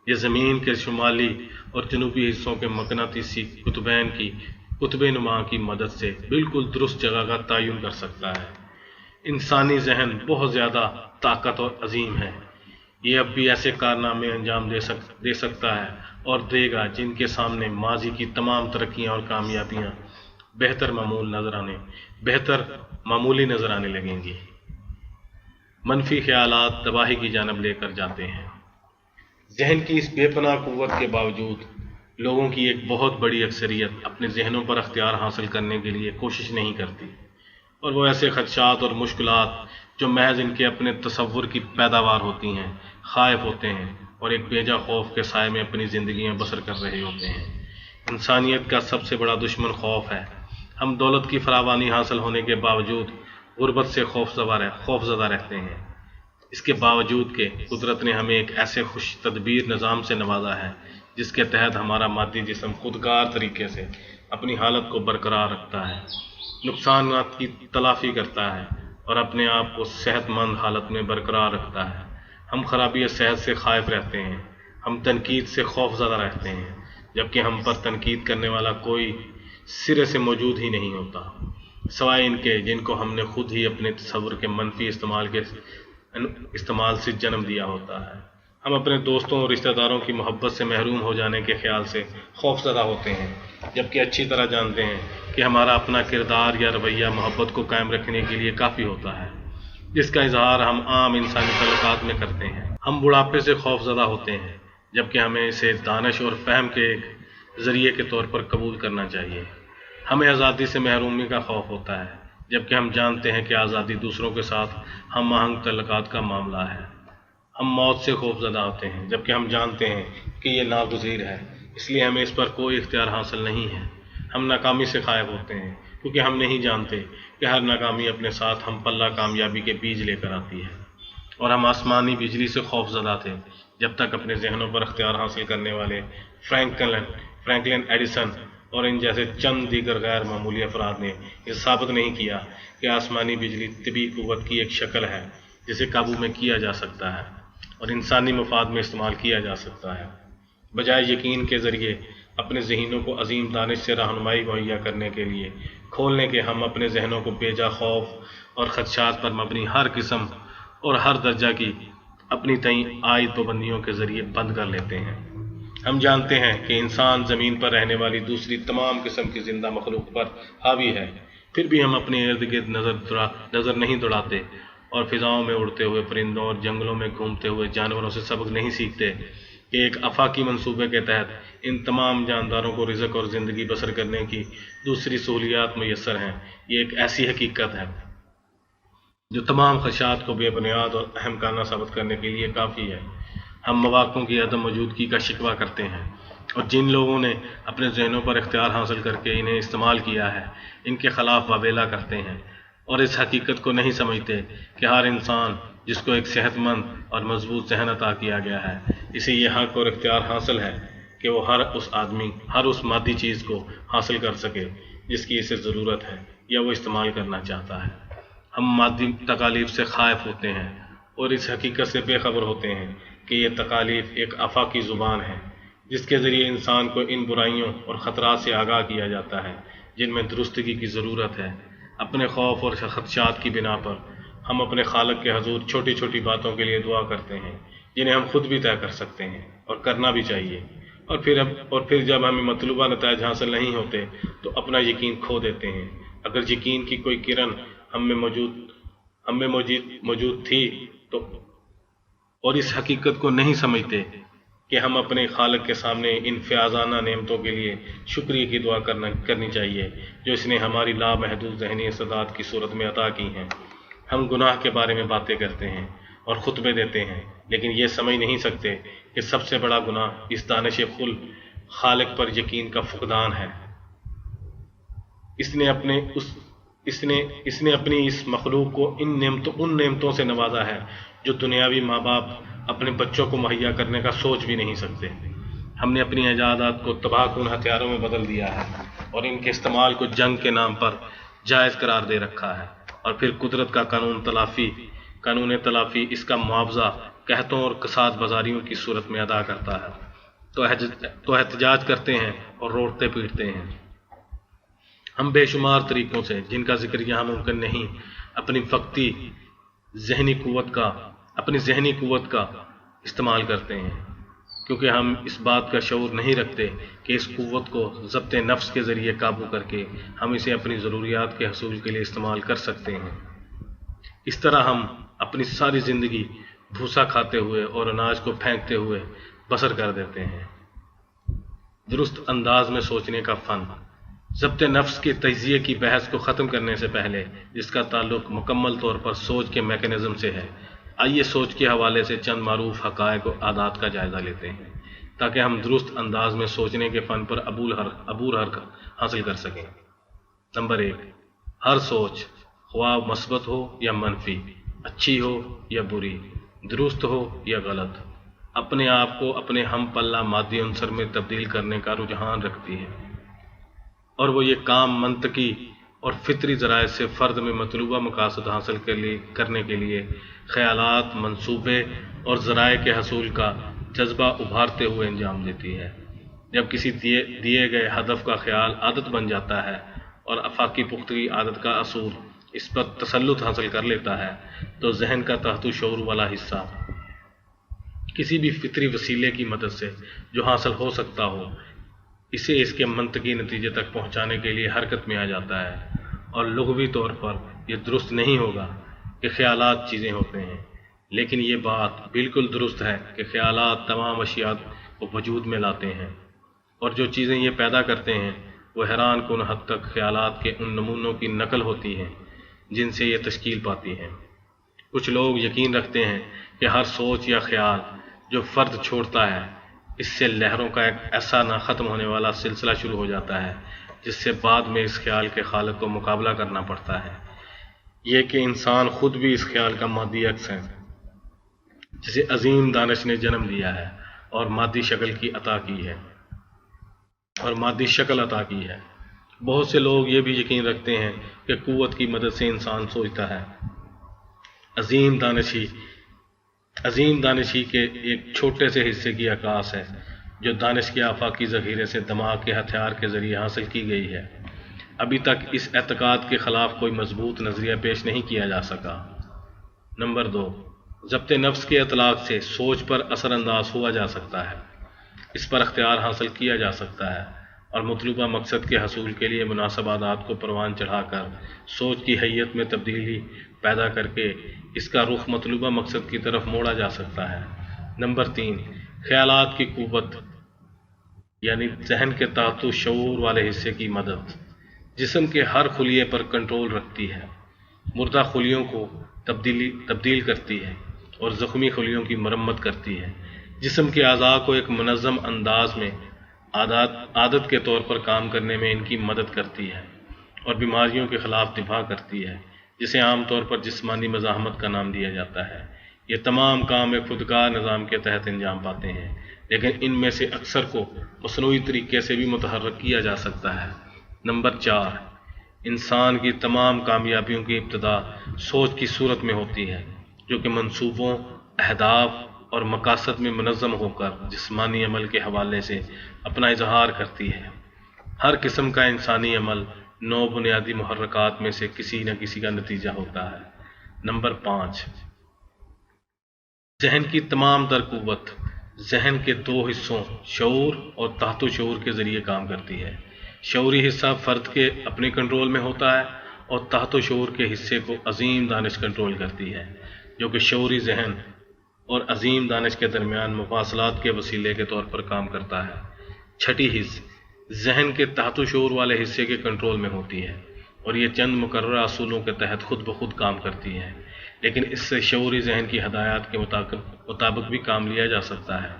یہ زمین کے شمالی اور جنوبی حصوں کے مقناطیسی قطبین کی قطب نما کی مدد سے بالکل درست جگہ کا تعین کر سکتا ہے۔ انسانی ذہن بہت زیادہ طاقت اور عظیم ہے۔ یہ اب بھی ایسے کارنامے انجام دے سکتا ہے اور دے گا جن کے سامنے ماضی کی تمام ترقیاں اور کامیابیاں بہتر معمولی نظر آنے لگیں گی۔ منفی خیالات تباہی کی جانب لے کر جاتے ہیں۔ ذہن کی اس بے پناہ قوت کے باوجود لوگوں کی ایک بہت بڑی اکثریت اپنے ذہنوں پر اختیار حاصل کرنے کے لیے کوشش نہیں کرتی، اور وہ ایسے خدشات اور مشکلات جو محض ان کے اپنے تصور کی پیداوار ہوتی ہیں خائف ہوتے ہیں اور ایک بیجا خوف کے سائے میں اپنی زندگیاں بسر کر رہے ہوتے ہیں۔ انسانیت کا سب سے بڑا دشمن خوف ہے۔ ہم دولت کی فراوانی حاصل ہونے کے باوجود غربت سے خوف زدہ رہتے ہیں، اس کے باوجود کہ قدرت نے ہمیں ایک ایسے خوش تدبیر نظام سے نوازا ہے جس کے تحت ہمارا مادی جسم خودکار طریقے سے اپنی حالت کو برقرار رکھتا ہے، نقصانات کی تلافی کرتا ہے اور اپنے آپ کو صحت مند حالت میں برقرار رکھتا ہے۔ ہم خرابی صحت سے خائف رہتے ہیں، ہم تنقید سے خوف زدہ رہتے ہیں، جبکہ ہم پر تنقید کرنے والا کوئی سرے سے موجود ہی نہیں ہوتا سوائے ان کے جن کو ہم نے خود ہی اپنے تصور کے منفی استعمال سے جنم دیا ہوتا ہے۔ ہم اپنے دوستوں اور رشتہ داروں کی محبت سے محروم ہو جانے کے خیال سے خوف زدہ ہوتے ہیں، جبکہ اچھی طرح جانتے ہیں کہ ہمارا اپنا کردار یا رویہ محبت کو قائم رکھنے کے لیے کافی ہوتا ہے، جس کا اظہار ہم عام انسانی تعلقات میں کرتے ہیں۔ ہم بڑھاپے سے خوف زدہ ہوتے ہیں، جبکہ ہمیں اسے دانش اور فہم کے ایک ذریعے کے طور پر قبول کرنا چاہیے۔ ہمیں آزادی سے محرومی کا خوف ہوتا ہے، جبکہ ہم جانتے ہیں کہ آزادی دوسروں کے ساتھ ہم آہنگ تعلقات کا معاملہ ہے۔ ہم موت سے خوف زدہ ہوتے ہیں، جبکہ ہم جانتے ہیں کہ یہ ناگزیر ہے، اس لیے ہمیں اس پر کوئی اختیار حاصل نہیں ہے۔ ہم ناکامی سے خائف ہوتے ہیں، کیونکہ ہم نہیں جانتے کہ ہر ناکامی اپنے ساتھ ہم پلہ کامیابی کے بیج لے کر آتی ہے۔ اور ہم آسمانی بجلی سے خوف زدہ تھے جب تک اپنے ذہنوں پر اختیار حاصل کرنے والے فرینکلن ایڈیسن اور ان جیسے چند دیگر غیر معمولی افراد نے یہ ثابت نہیں کیا کہ آسمانی بجلی طبی قوت کی ایک شکل ہے جسے قابو میں کیا جا سکتا ہے اور انسانی مفاد میں استعمال کیا جا سکتا ہے، بجائے یقین کے ذریعے اپنے ذہنوں کو عظیم دانش سے رہنمائی مہیا کرنے کے لیے کھولنے کے ہم اپنے ذہنوں کو بیجا خوف اور خدشات پر مبنی ہر قسم اور ہر درجہ کی اپنی تئیں عائد پابندیوں کے ذریعے بند کر لیتے ہیں۔ ہم جانتے ہیں کہ انسان زمین پر رہنے والی دوسری تمام قسم کی زندہ مخلوق پر حاوی ہے، پھر بھی ہم اپنے ارد گرد نظر نہیں دوڑاتے اور فضاؤں میں اڑتے ہوئے پرندوں اور جنگلوں میں گھومتے ہوئے جانوروں سے سبق نہیں سیکھتے کہ ایک آفاقی منصوبے کے تحت ان تمام جانداروں کو رزق اور زندگی بسر کرنے کی دوسری سہولیات میسر ہیں۔ یہ ایک ایسی حقیقت ہے جو تمام خدشات کو بے بنیاد اور احمقانہ ثابت کرنے کے لیے کافی ہے۔ ہم مواقعوں کی عدم موجودگی کا شکوہ کرتے ہیں، اور جن لوگوں نے اپنے ذہنوں پر اختیار حاصل کر کے انہیں استعمال کیا ہے ان کے خلاف واویلا کرتے ہیں، اور اس حقیقت کو نہیں سمجھتے کہ ہر انسان جس کو ایک صحت مند اور مضبوط ذہن عطا کیا گیا ہے، اسے یہ حق اور اختیار حاصل ہے کہ وہ ہر اس مادی چیز کو حاصل کر سکے جس کی اسے ضرورت ہے یا وہ استعمال کرنا چاہتا ہے۔ ہم مادی تکالیف سے خائف ہوتے ہیں اور اس حقیقت سے بے خبر ہوتے ہیں کہ یہ تکالیف ایک آفاقی زبان ہے جس کے ذریعے انسان کو ان برائیوں اور خطرات سے آگاہ کیا جاتا ہے جن میں درستگی کی ضرورت ہے۔ اپنے خوف اور خدشات کی بنا پر ہم اپنے خالق کے حضور چھوٹی چھوٹی باتوں کے لیے دعا کرتے ہیں جنہیں ہم خود بھی طے کر سکتے ہیں اور کرنا بھی چاہیے، اور پھر جب ہمیں مطلوبہ نتائج حاصل نہیں ہوتے تو اپنا یقین کھو دیتے ہیں۔ اگر یقین کی کوئی کرن ہم میں موجود تھی تو اور اس حقیقت کو نہیں سمجھتے کہ ہم اپنے خالق کے سامنے ان فیاضانہ نعمتوں کے لیے شکریہ کی دعا کرنی چاہیے جو اس نے ہماری لامحدود ذہنی استعداد کی صورت میں عطا کی ہیں۔ ہم گناہ کے بارے میں باتیں کرتے ہیں اور خطبے دیتے ہیں، لیکن یہ سمجھ نہیں سکتے کہ سب سے بڑا گناہ اس دانش خل خالق پر یقین کا فقدان ہے۔ اس نے اپنی اس مخلوق کو ان نعمتوں سے نوازا ہے جو دنیاوی ماں باپ اپنے بچوں کو مہیا کرنے کا سوچ بھی نہیں سکتے۔ ہم نے اپنی ایجادات کو تباہ کن ہتھیاروں میں بدل دیا ہے اور ان کے استعمال کو جنگ کے نام پر جائز قرار دے رکھا ہے، اور پھر قدرت کا قانون تلافی اس کا معاوضہ قحطوں اور کساد بازاریوں کی صورت میں ادا کرتا ہے تو احتجاج کرتے ہیں اور روٹتے پیٹتے ہیں۔ ہم بے شمار طریقوں سے جن کا ذکر یہاں ممکن نہیں اپنی ذہنی قوت کا استعمال کرتے ہیں، کیونکہ ہم اس بات کا شعور نہیں رکھتے کہ اس قوت کو ضبط نفس کے ذریعے قابو کر کے ہم اسے اپنی ضروریات کے حصول کے لیے استعمال کر سکتے ہیں۔ اس طرح ہم اپنی ساری زندگی بھوسا کھاتے ہوئے اور اناج کو پھینکتے ہوئے بسر کر دیتے ہیں۔ درست انداز میں سوچنے کا فن ضبط نفس کے تجزیے کی بحث کو ختم کرنے سے پہلے، جس کا تعلق مکمل طور پر سوچ کے میکانزم سے ہے، آئیے سوچ کے حوالے سے چند معروف حقائق و عادات کا جائزہ لیتے ہیں تاکہ ہم درست انداز میں سوچنے کے فن پر عبور حاصل کر سکیں۔ نمبر 1، ہر سوچ خواہ مثبت ہو یا منفی، اچھی ہو یا بری، درست ہو یا غلط، اپنے آپ کو اپنے ہم پلہ مادی عنصر میں تبدیل کرنے کا رجحان رکھتی ہے، اور وہ یہ کام منطقی اور فطری ذرائع سے فرد میں مطلوبہ مقاصد حاصل کرنے کے لیے خیالات، منصوبے اور ذرائع کے حصول کا جذبہ ابھارتے ہوئے انجام دیتی ہے۔ جب کسی دیے گئے ہدف کا خیال عادت بن جاتا ہے اور آفاقی پختگی عادت کا اصول اس پر تسلط حاصل کر لیتا ہے تو ذہن کا تحت شعور والا حصہ کسی بھی فطری وسیلے کی مدد سے جو حاصل ہو سکتا ہو اسے اس کے منطقی نتیجے تک پہنچانے کے لیے حرکت میں آ جاتا ہے۔ اور لغوی طور پر یہ درست نہیں ہوگا کہ خیالات چیزیں ہوتے ہیں، لیکن یہ بات بالکل درست ہے کہ خیالات تمام اشیاء کو وجود میں لاتے ہیں، اور جو چیزیں یہ پیدا کرتے ہیں وہ حیران کن حد تک خیالات کے ان نمونوں کی نقل ہوتی ہیں جن سے یہ تشکیل پاتی ہیں۔ کچھ لوگ یقین رکھتے ہیں کہ ہر سوچ یا خیال جو فرد چھوڑتا ہے اس سے لہروں کا ایک ایسا نہ ختم ہونے والا سلسلہ شروع ہو جاتا ہے جس سے بعد میں اس خیال کے خالق کو مقابلہ کرنا پڑتا ہے۔ یہ کہ انسان خود بھی اس خیال کا مادی عکس ہے جسے عظیم دانش نے جنم دیا ہے اور مادی شکل عطا کی ہے۔ بہت سے لوگ یہ بھی یقین رکھتے ہیں کہ قوت کی مدد سے انسان سوچتا ہے۔ عظیم دانشی کے ایک چھوٹے سے حصے کی عکاس ہے جو دانش کے آفاقی ذخیرے سے دماغ کے ہتھیار کے ذریعے حاصل کی گئی ہے، ابھی تک اس اعتقاد کے خلاف کوئی مضبوط نظریہ پیش نہیں کیا جا سکا۔ نمبر 2، ضبط نفس کے اطلاق سے سوچ پر اثر انداز ہوا جا سکتا ہے، اس پر اختیار حاصل کیا جا سکتا ہے اور مطلوبہ مقصد کے حصول کے لیے مناسب عادات کو پروان چڑھا کر سوچ کی حیت میں تبدیلی پیدا کر کے اس کا رخ مطلوبہ مقصد کی طرف موڑا جا سکتا ہے۔ نمبر 3، خیالات کی قوت یعنی ذہن کے تحت شعور والے حصے کی مدد جسم کے ہر خلیے پر کنٹرول رکھتی ہے، مردہ خلیوں کو تبدیل کرتی ہے اور زخمی خلیوں کی مرمت کرتی ہے، جسم کے اعضاء کو ایک منظم انداز میں عادت کے طور پر کام کرنے میں ان کی مدد کرتی ہے اور بیماریوں کے خلاف دفاع کرتی ہے، جسے عام طور پر جسمانی مزاحمت کا نام دیا جاتا ہے۔ یہ تمام کام ایک خودکار نظام کے تحت انجام پاتے ہیں، لیکن ان میں سے اکثر کو مصنوعی طریقے سے بھی متحرک کیا جا سکتا ہے۔ نمبر 4، انسان کی تمام کامیابیوں کی ابتدا سوچ کی صورت میں ہوتی ہے، جو کہ منصوبوں، اہداف اور مقاصد میں منظم ہو کر جسمانی عمل کے حوالے سے اپنا اظہار کرتی ہے۔ ہر قسم کا انسانی عمل 9 بنیادی محرکات میں سے کسی نہ کسی کا نتیجہ ہوتا ہے۔ نمبر 5، ذہن کی تمام تر قوت ذہن کے 2 حصوں شعور اور تحت شعور کے ذریعے کام کرتی ہے۔ شعوری حصہ فرد کے اپنے کنٹرول میں ہوتا ہے اور تحت شعور کے حصے کو عظیم دانش کنٹرول کرتی ہے، جو کہ شعوری ذہن اور عظیم دانش کے درمیان مواصلات کے وسیلے کے طور پر کام کرتا ہے۔ چھٹی حص ذہن کے تحت شعور والے حصے کے کنٹرول میں ہوتی ہے اور یہ چند مقررہ اصولوں کے تحت خود بخود کام کرتی ہے، لیکن اس سے شعوری ذہن کی ہدایات کے مطابق بھی کام لیا جا سکتا ہے۔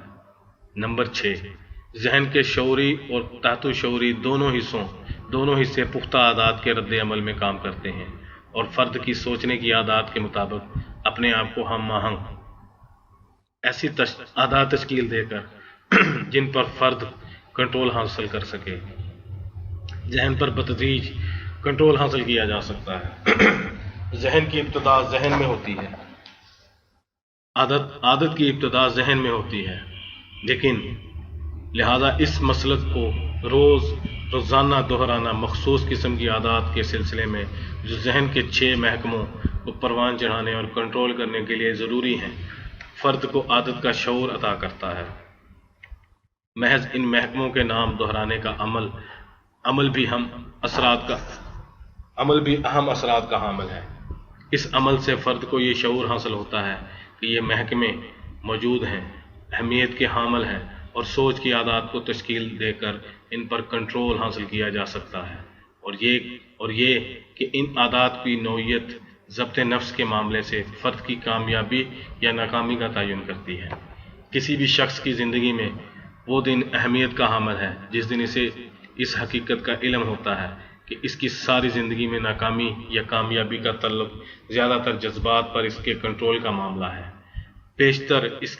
نمبر 6، ذہن کے شعوری اور تحت شعوری دونوں حصے پختہ عادات کے رد عمل میں کام کرتے ہیں اور فرد کی سوچنے کی عادات کے مطابق اپنے آپ کو ہم آہنگ ایسی عادات تشکیل دے کر جن پر فرد کنٹرول حاصل کر سکے۔ ذہن پر بتدریج کنٹرول حاصل کیا جا سکتا ہے۔ ذہن کی ابتدا ذہن میں ہوتی ہے، عادت کی ابتدا ذہن میں ہوتی ہے، لیکن لہذا اس مسلک کو روزانہ دہرانا مخصوص قسم کی عادات کے سلسلے میں جو ذہن کے 6 محکموں کو پروان چڑھانے اور کنٹرول کرنے کے لیے ضروری ہیں، فرد کو عادت کا شعور عطا کرتا ہے۔ محض ان محکموں کے نام دہرانے کا عمل بھی اہم اثرات کا حامل ہے۔ اس عمل سے فرد کو یہ شعور حاصل ہوتا ہے کہ یہ محکمے موجود ہیں، اہمیت کے حامل ہیں اور سوچ کی عادات کو تشکیل دے کر ان پر کنٹرول حاصل کیا جا سکتا ہے، اور یہ کہ ان عادات کی نوعیت ضبط نفس کے معاملے سے فرد کی کامیابی یا ناکامی کا تعین کرتی ہے۔ کسی بھی شخص کی زندگی میں وہ دن اہمیت کا حامل ہے جس دن اسے اس حقیقت کا علم ہوتا ہے کہ اس کی ساری زندگی میں ناکامی یا کامیابی کا تعلق زیادہ تر جذبات پر اس کے کنٹرول کا معاملہ ہے، بیشتر اس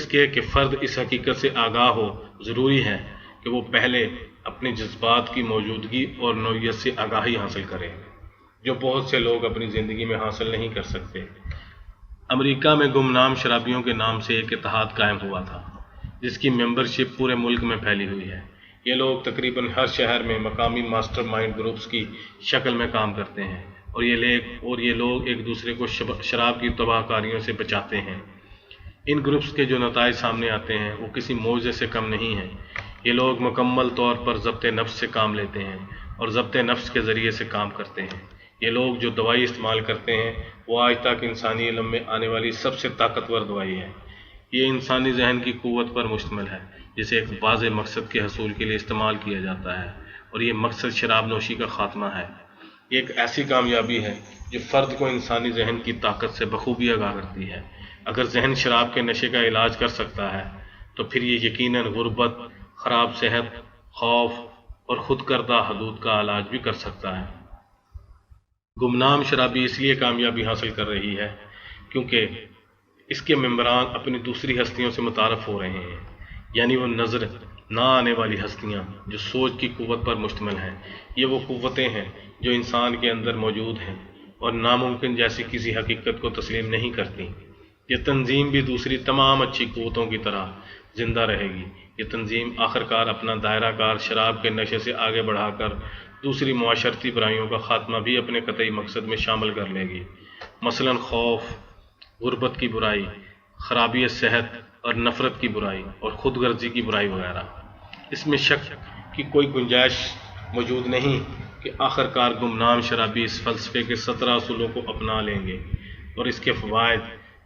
کے کہ فرد اس حقیقت سے آگاہ ہو۔ ضروری ہے کہ وہ پہلے اپنے جذبات کی موجودگی اور نوعیت سے آگاہی حاصل کرے، جو بہت سے لوگ اپنی زندگی میں حاصل نہیں کر سکتے۔ امریکہ میں گمنام شرابیوں کے نام سے ایک اتحاد قائم ہوا تھا، جس کی ممبرشپ پورے ملک میں پھیلی ہوئی ہے۔ یہ لوگ تقریباً ہر شہر میں مقامی ماسٹر مائنڈ گروپس کی شکل میں کام کرتے ہیں اور یہ لوگ ایک دوسرے کو شراب کی تباہ کاریوں سے بچاتے ہیں۔ ان گروپس کے جو نتائج سامنے آتے ہیں وہ کسی معجزے سے کم نہیں ہیں۔ یہ لوگ مکمل طور پر ضبط نفس سے کام لیتے ہیں اور ضبط نفس کے ذریعے سے کام کرتے ہیں۔ یہ لوگ جو دوائی استعمال کرتے ہیں وہ آج تک انسانی علم میں آنے والی سب سے طاقتور دوائی ہے۔ یہ انسانی ذہن کی قوت پر مشتمل ہے جسے ایک واضح مقصد کے حصول کے لیے استعمال کیا جاتا ہے، اور یہ مقصد شراب نوشی کا خاتمہ ہے۔ یہ ایک ایسی کامیابی ہے جو فرد کو انسانی ذہن کی طاقت سے بخوبی آگاہ کرتی ہے۔ اگر ذہن شراب کے نشے کا علاج کر سکتا ہے تو پھر یہ یقیناً غربت، خراب صحت، خوف اور خود کردہ حدود کا علاج بھی کر سکتا ہے۔ گمنام شرابی اس لیے کامیابی حاصل کر رہی ہے کیونکہ اس کے ممبران اپنی دوسری ہستیوں سے متعارف ہو رہے ہیں، یعنی وہ نظر نہ آنے والی ہستیاں جو سوچ کی قوت پر مشتمل ہیں۔ یہ وہ قوتیں ہیں جو انسان کے اندر موجود ہیں اور ناممکن جیسی کسی حقیقت کو تسلیم نہیں کرتی۔ یہ تنظیم بھی دوسری تمام اچھی قوتوں کی طرح زندہ رہے گی۔ یہ تنظیم آخرکار اپنا دائرہ کار شراب کے نشے سے آگے بڑھا کر دوسری معاشرتی برائیوں کا خاتمہ بھی اپنے قطعی مقصد میں شامل کر لے گی، مثلا خوف، غربت کی برائی، خرابی صحت اور نفرت کی برائی اور خود غرضی کی برائی وغیرہ۔ اس میں شک کی کوئی گنجائش موجود نہیں کہ آخرکار گمنام شرابی اس فلسفے کے 17 اصولوں کو اپنا لیں گے اور اس کے فوائد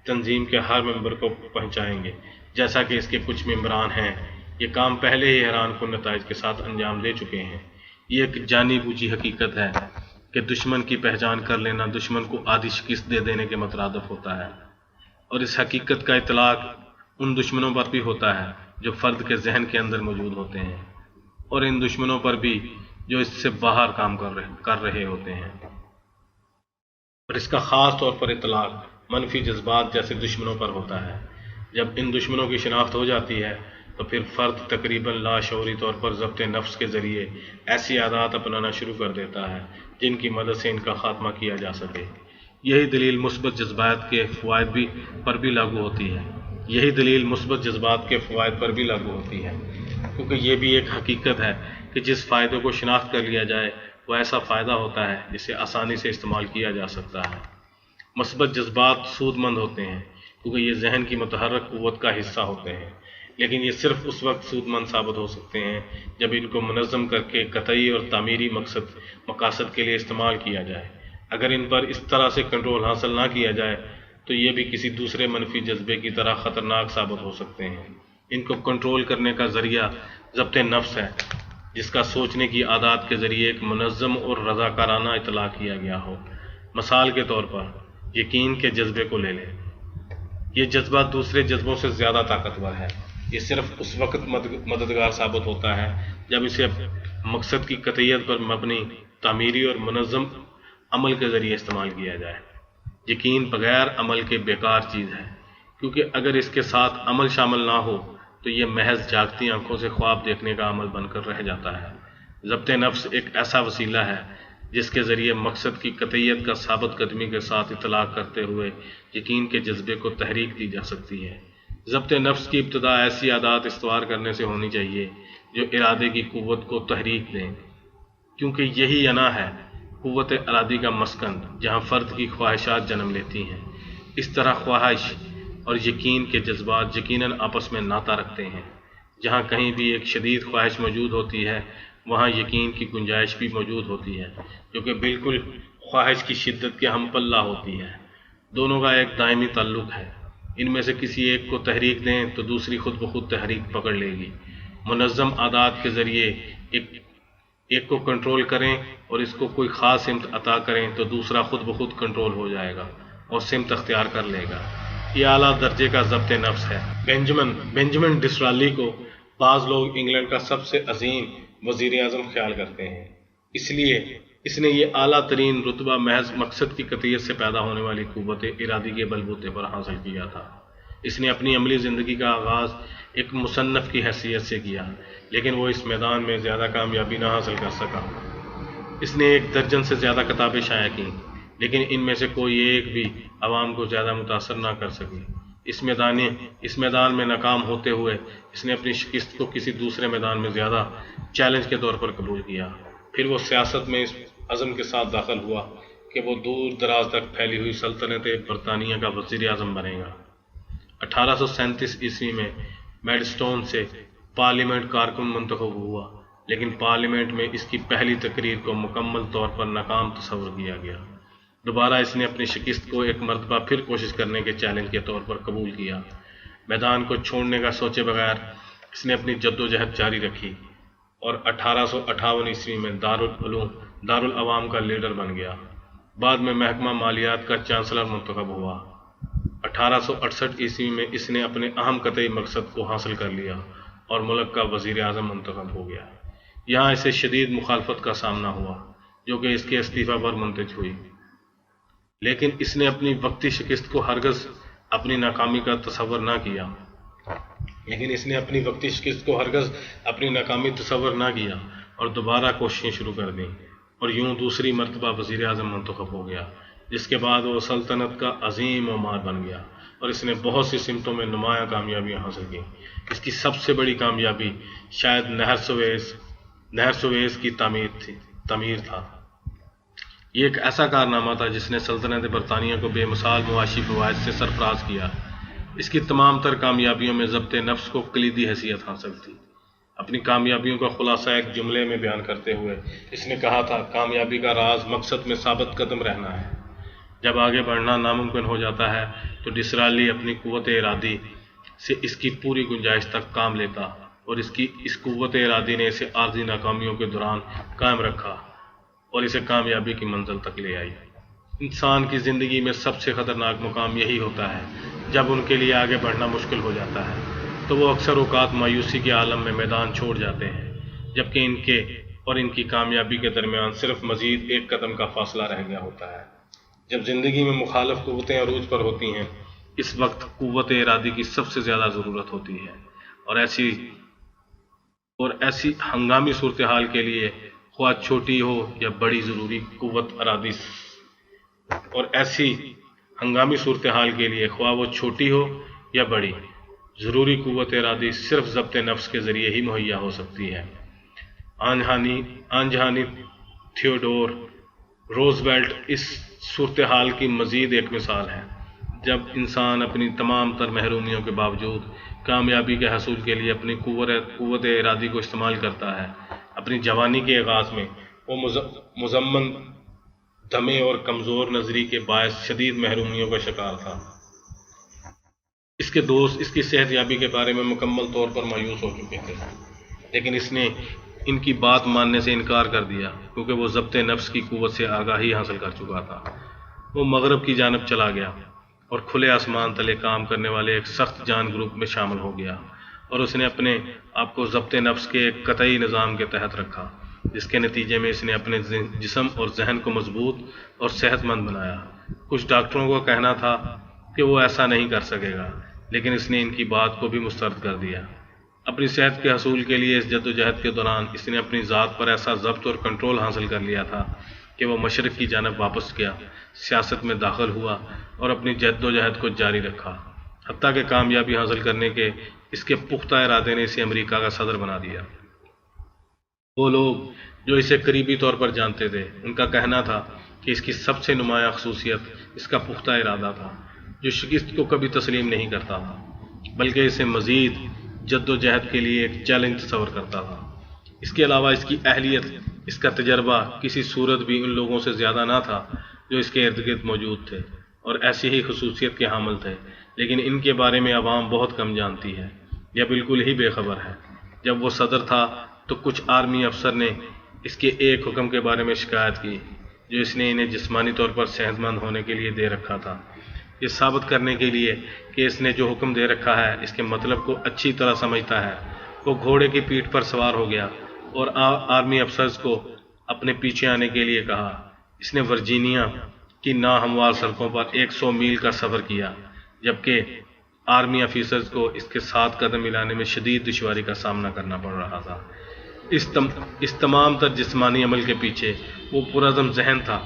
تنظیم کے ہر ممبر کو پہنچائیں گے۔ جیسا کہ اس کے کچھ ممبران ہیں یہ کام پہلے ہی حیران کن نتائج کے ساتھ انجام دے چکے ہیں۔ یہ ایک جانی بوجھی حقیقت ہے کہ دشمن کی پہچان کر لینا دشمن کو آدھی شکست دے دینے کے مترادف ہوتا ہے، اور اس حقیقت کا اطلاق ان دشمنوں پر بھی ہوتا ہے جو فرد کے ذہن کے اندر موجود ہوتے ہیں، اور ان دشمنوں پر بھی جو اس سے باہر کام کر رہے ہوتے ہیں۔ اور اس کا خاص طور پر اطلاق منفی جذبات جیسے دشمنوں پر ہوتا ہے۔ جب ان دشمنوں کی شناخت ہو جاتی ہے تو پھر فرد تقریباً لاشعوری طور پر ضبط نفس کے ذریعے ایسی عادات اپنانا شروع کر دیتا ہے جن کی مدد سے ان کا خاتمہ کیا جا سکے۔ یہی دلیل مثبت جذبات کے فوائد پر بھی لاگو ہوتی ہے۔ کیونکہ یہ بھی ایک حقیقت ہے کہ جس فائدے کو شناخت کر لیا جائے وہ ایسا فائدہ ہوتا ہے جسے آسانی سے استعمال کیا جا سکتا ہے۔ مثبت جذبات سود مند ہوتے ہیں کیونکہ یہ ذہن کی متحرک قوت کا حصہ ہوتے ہیں، لیکن یہ صرف اس وقت سود مند ثابت ہو سکتے ہیں جب ان کو منظم کر کے قطعی اور تعمیری مقاصد کے لیے استعمال کیا جائے۔ اگر ان پر اس طرح سے کنٹرول حاصل نہ کیا جائے تو یہ بھی کسی دوسرے منفی جذبے کی طرح خطرناک ثابت ہو سکتے ہیں۔ ان کو کنٹرول کرنے کا ذریعہ ضبط نفس ہے، جس کا سوچنے کی عادات کے ذریعے ایک منظم اور رضاکارانہ اطلاق کیا گیا ہو۔ مثال کے طور پر یقین کے جذبے کو لے لیں۔ یہ جذبہ دوسرے جذبوں سے زیادہ طاقتور ہے۔ یہ صرف اس وقت مددگار ثابت ہوتا ہے جب اسے مقصد کی قطعیت پر مبنی تعمیری اور منظم عمل کے ذریعے استعمال کیا جائے۔ یقین بغیر عمل کے بیکار چیز ہے، کیونکہ اگر اس کے ساتھ عمل شامل نہ ہو تو یہ محض جاگتی آنکھوں سے خواب دیکھنے کا عمل بن کر رہ جاتا ہے۔ ضبط نفس ایک ایسا وسیلہ ہے جس کے ذریعے مقصد کی قطعیت کا ثابت قدمی کے ساتھ اطلاق کرتے ہوئے یقین کے جذبے کو تحریک دی جا سکتی ہے۔ ضبط نفس کی ابتدا ایسی عادات استوار کرنے سے ہونی چاہیے جو ارادے کی قوت کو تحریک دیں، کیونکہ یہی انا ہے قوت ارادی کا مسکن جہاں فرد کی خواہشات جنم لیتی ہیں۔ اس طرح خواہش اور یقین کے جذبات یقیناً آپس میں ناطہ رکھتے ہیں۔ جہاں کہیں بھی ایک شدید خواہش موجود ہوتی ہے وہاں یقین کی گنجائش بھی موجود ہوتی ہے، جو کہ بالکل خواہش کی شدت کے ہم پلہ ہوتی ہے۔ دونوں کا ایک دائمی تعلق ہے۔ ان میں سے کسی ایک کو تحریک دیں تو دوسری خود بخود تحریک پکڑ لے گی۔ منظم عادات کے ذریعے ایک کو کنٹرول کریں اور اس کو کوئی خاص سمت عطا کریں تو دوسرا خود بخود کنٹرول ہو جائے گا اور سمت اختیار کر لے گا۔ یہ اعلیٰ درجے کا ضبط نفس ہے۔ بینجامن ڈسرالی کو بعض لوگ انگلینڈ کا سب سے عظیم وزیر اعظم خیال کرتے ہیں، اس لیے اس نے یہ اعلیٰ ترین رتبہ محض مقصد کی قطعیت سے پیدا ہونے والی قوت ارادی کے بلبوتے پر حاصل کیا تھا۔ اس نے اپنی عملی زندگی کا آغاز ایک مصنف کی حیثیت سے کیا، لیکن وہ اس میدان میں زیادہ کامیابی نہ حاصل کر سکا۔ اس نے 1 درجن سے زیادہ کتابیں شائع کیں، لیکن ان میں سے کوئی ایک بھی عوام کو زیادہ متاثر نہ کر سکی۔ اس میدان میں ناکام ہوتے ہوئے اس نے اپنی شکست کو کسی دوسرے میدان میں زیادہ چیلنج کے طور پر قبول کیا۔ پھر وہ سیاست میں اس عزم کے ساتھ داخل ہوا کہ وہ دور دراز تک پھیلی ہوئی سلطنت برطانیہ کا وزیر اعظم بنے گا۔ 1837 عیسوی میں میڈسٹون سے پارلیمنٹ کارکن منتخب ہوا، لیکن پارلیمنٹ میں اس کی پہلی تقریر کو مکمل طور پر ناکام تصور کیا گیا۔ دوبارہ اس نے اپنی شکست کو ایک مرتبہ پھر کوشش کرنے کے چیلنج کے طور پر قبول کیا۔ میدان کو چھوڑنے کا سوچے بغیر اس نے اپنی جدوجہد جاری رکھی اور 1858 عیسوی میں دارالعوام کا لیڈر بن گیا۔ بعد میں محکمہ مالیات کا چانسلر منتخب ہوا۔ 1868 عیسوی میں اس نے اپنے اہم قطعی مقصد کو حاصل کر لیا اور ملک کا وزیر اعظم منتخب ہو گیا۔ یہاں اسے شدید مخالفت کا سامنا ہوا جو کہ اس کے استعفیٰ پر منتج ہوئی، لیکن اس نے اپنی وقتی شکست کو ہرگز اپنی ناکامی کا تصور نہ کیا اور دوبارہ کوششیں شروع کر دیں، اور یوں دوسری مرتبہ وزیر اعظم منتخب ہو گیا، جس کے بعد وہ سلطنت کا عظیم عمار بن گیا۔ اور اس نے بہت سی سمتوں میں نمایاں کامیابیاں حاصل کی۔ اس کی سب سے بڑی کامیابی شاید نہر سویز کی تعمیر تھا۔ یہ ایک ایسا کارنامہ تھا جس نے سلطنت برطانیہ کو بے مثال معاشی فوائد سے سرفراز کیا۔ اس کی تمام تر کامیابیوں میں ضبط نفس کو کلیدی حیثیت حاصل تھی۔ اپنی کامیابیوں کا خلاصہ ایک جملے میں بیان کرتے ہوئے اس نے کہا تھا، کامیابی کا راز مقصد میں ثابت قدم رہنا ہے۔ جب آگے بڑھنا ناممکن ہو جاتا ہے تو ڈسرالی اپنی قوت ارادی سے اس کی پوری گنجائش تک کام لیتا، اور اس قوت ارادی نے اسے عارضی ناکامیوں کے دوران قائم رکھا اور اسے کامیابی کی منزل تک لے آئی۔ انسان کی زندگی میں سب سے خطرناک مقام یہی ہوتا ہے جب ان کے لیے آگے بڑھنا مشکل ہو جاتا ہے تو وہ اکثر اوقات مایوسی کے عالم میں میدان چھوڑ جاتے ہیں، جبکہ ان کی کامیابی کے درمیان صرف مزید ایک قدم کا فاصلہ رہ گیا ہوتا ہے۔ جب زندگی میں مخالف قوتیں عروج پر ہوتی ہیں، اس وقت قوت ارادی کی سب سے زیادہ ضرورت ہوتی ہے، اور ایسی ہنگامی صورتحال کے لیے خواہ چھوٹی ہو یا بڑی ضروری قوت ارادی اور ایسی ہنگامی صورتحال کے لیے خواہ وہ چھوٹی ہو یا بڑی ضروری قوت ارادی صرف ضبط نفس کے ذریعے ہی مہیا ہو سکتی ہے۔ آنجہانی تھیوڈور روزویلٹ اس صورتحال کی مزید ایک مثال ہے، جب انسان اپنی تمام تر محرومیوں کے باوجود کامیابی کے حصول کے لیے اپنی قوت ارادی کو استعمال کرتا ہے۔ اپنی جوانی کے آغاز میں وہ مزمن دمے اور کمزور نظری کے باعث شدید محرومیوں کا شکار تھا۔ اس کے دوست اس کی صحت یابی کے بارے میں مکمل طور پر مایوس ہو چکے تھے، لیکن اس نے ان کی بات ماننے سے انکار کر دیا کیونکہ وہ ضبط نفس کی قوت سے آگاہی حاصل کر چکا تھا۔ وہ مغرب کی جانب چلا گیا اور کھلے آسمان تلے کام کرنے والے ایک سخت جان گروپ میں شامل ہو گیا، اور اس نے اپنے آپ کو ضبط نفس کے ایک قطعی نظام کے تحت رکھا، جس کے نتیجے میں اس نے اپنے جسم اور ذہن کو مضبوط اور صحت مند بنایا۔ کچھ ڈاکٹروں کا کہنا تھا کہ وہ ایسا نہیں کر سکے گا، لیکن اس نے ان کی بات کو بھی مسترد کر دیا۔ اپنی صحت کے حصول کے لیے اس جدوجہد کے دوران اس نے اپنی ذات پر ایسا ضبط اور کنٹرول حاصل کر لیا تھا کہ وہ مشرق کی جانب واپس گیا، سیاست میں داخل ہوا اور اپنی جدوجہد کو جاری رکھا، حتیٰ کہ کامیابی حاصل کرنے کے اس کے پختہ ارادے نے اسے امریکہ کا صدر بنا دیا۔ وہ لوگ جو اسے قریبی طور پر جانتے تھے، ان کا کہنا تھا کہ اس کی سب سے نمایاں خصوصیت اس کا پختہ ارادہ تھا، جو شکست کو کبھی تسلیم نہیں کرتا تھا، بلکہ اسے مزید جد و جہد کے لیے ایک چیلنج تصور کرتا تھا۔ اس کے علاوہ اس کی اہلیت، اس کا تجربہ کسی صورت بھی ان لوگوں سے زیادہ نہ تھا جو اس کے ارد گرد موجود تھے اور ایسی ہی خصوصیت کے حامل تھے، لیکن ان کے بارے میں عوام بہت کم جانتی ہے یا بالکل ہی بے خبر ہے۔ جب وہ صدر تھا تو کچھ آرمی افسر نے اس کے ایک حکم کے بارے میں شکایت کی جو اس نے انہیں جسمانی طور پر صحت مند ہونے کے لیے دے رکھا تھا۔ یہ ثابت کرنے کے لیے کہ اس نے جو حکم دے رکھا ہے اس کے مطلب کو اچھی طرح سمجھتا ہے، وہ گھوڑے کی پیٹھ پر سوار ہو گیا اور آرمی افسرز کو اپنے پیچھے آنے کے لیے کہا۔ اس نے ورجینیا کی ناہموار سڑکوں پر 100 میل کا سفر کیا، جبکہ آرمی افیسرز کو اس کے ساتھ قدم ملانے میں شدید دشواری کا سامنا کرنا پڑ رہا تھا۔ اس تمام تر جسمانی عمل کے پیچھے وہ پرعزم ذہن تھا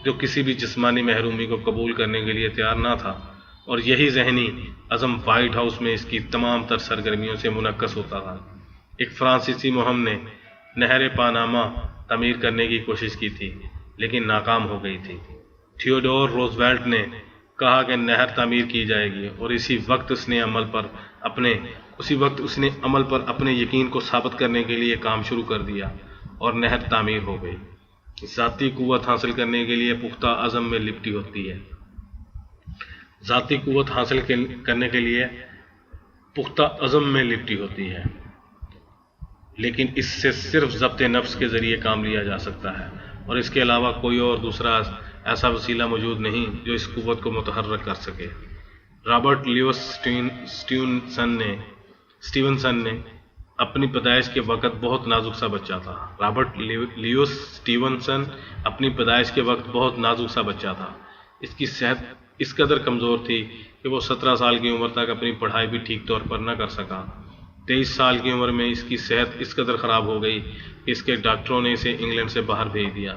جو کسی بھی جسمانی محرومی کو قبول کرنے کے لیے تیار نہ تھا، اور یہی ذہنی عزم وائٹ ہاؤس میں اس کی تمام تر سرگرمیوں سے منعکس ہوتا تھا۔ ایک فرانسیسی مہم نے نہر پاناما تعمیر کرنے کی کوشش کی تھی لیکن ناکام ہو گئی تھی۔ تھیوڈور روزویلٹ نے کہا کہ نہر تعمیر کی جائے گی، اور اسی وقت اس نے عمل پر اپنے یقین کو ثابت کرنے کے لیے کام شروع کر دیا اور نہر تعمیر ہو گئی۔ ذاتی قوت حاصل کرنے کے لیے پختہ عزم میں لپٹی ہوتی ہے۔ ذاتی قوت حاصل کرنے کے لیے پختہ عزم میں لپٹی ہوتی ہے، لیکن اس سے صرف ضبط نفس کے ذریعے کام لیا جا سکتا ہے، اور اس کے علاوہ کوئی اور دوسرا ایسا وسیلہ موجود نہیں جو اس قوت کو متحرک کر سکے۔ رابرٹ لیوس اسٹیونسن نے اپنی پیدائش کے وقت بہت نازک سا بچہ تھا۔ رابرٹ لیوس اسٹیونسن اپنی پیدائش کے وقت بہت نازک سا بچہ تھا۔ اس کی صحت اس قدر کمزور تھی کہ وہ 17 سال کی عمر تک اپنی پڑھائی بھی ٹھیک طور پر نہ کر سکا۔ 23 سال کی عمر میں اس کی صحت اس قدر خراب ہو گئی کہ اس کے ڈاکٹروں نے اسے انگلینڈ سے باہر بھیج دیا۔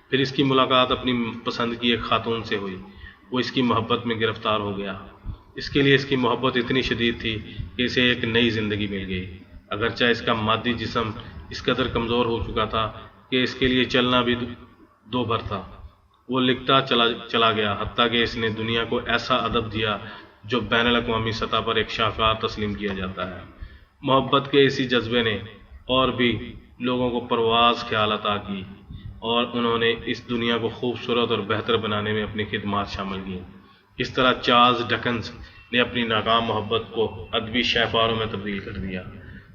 پھر اس کی ملاقات اپنی پسند کی ایک خاتون سے ہوئی۔ وہ اس کی محبت میں گرفتار ہو گیا اس کے لیے اس کی محبت اتنی شدید تھی کہ اسے ایک نئی زندگی مل گئی، اگرچہ اس کا مادی جسم اس قدر کمزور ہو چکا تھا کہ اس کے لیے چلنا بھی دو بھر تھا۔ وہ لکھتا چلا گیا، حتیٰ کہ اس نے دنیا کو ایسا ادب دیا جو بین الاقوامی سطح پر ایک شاہکار تسلیم کیا جاتا ہے۔ محبت کے اسی جذبے نے اور بھی لوگوں کو پرواز خیال عطا کی، اور انہوں نے اس دنیا کو خوبصورت اور بہتر بنانے میں اپنی خدمات شامل کی۔ اس طرح چارلز ڈکنز نے اپنی ناکام محبت کو ادبی شہپاروں میں تبدیل کر دیا،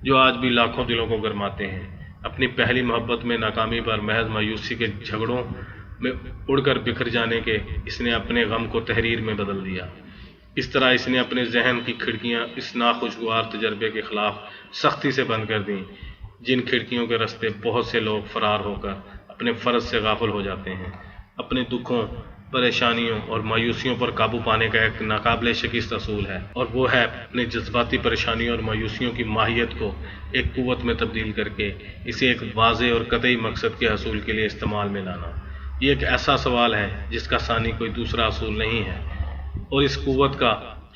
جو آج بھی لاکھوں دلوں کو گرماتے ہیں۔ اپنی پہلی محبت میں ناکامی پر محض مایوسی کے جھگڑوں میں اڑ کر بکھر جانے کے اس نے اپنے غم کو تحریر میں بدل دیا۔ اس طرح اس نے اپنے ذہن کی کھڑکیاں اس ناخوشگوار تجربے کے خلاف سختی سے بند کر دیں، جن کھڑکیوں کے راستے بہت سے لوگ فرار ہو کر اپنے فرض سے غافل ہو جاتے ہیں۔ اپنے دکھوں، پریشانیوں اور مایوسیوں پر قابو پانے کا ایک ناقابل شکست اصول ہے، اور وہ ہے اپنے جذباتی پریشانیوں اور مایوسیوں کی ماہیت کو ایک قوت میں تبدیل کر کے اسے ایک واضح اور قطعی مقصد کے حصول کے لیے استعمال میں لانا۔ یہ ایک ایسا سوال ہے جس کا ثانی کوئی دوسرا اصول نہیں ہے، اور اس قوت کا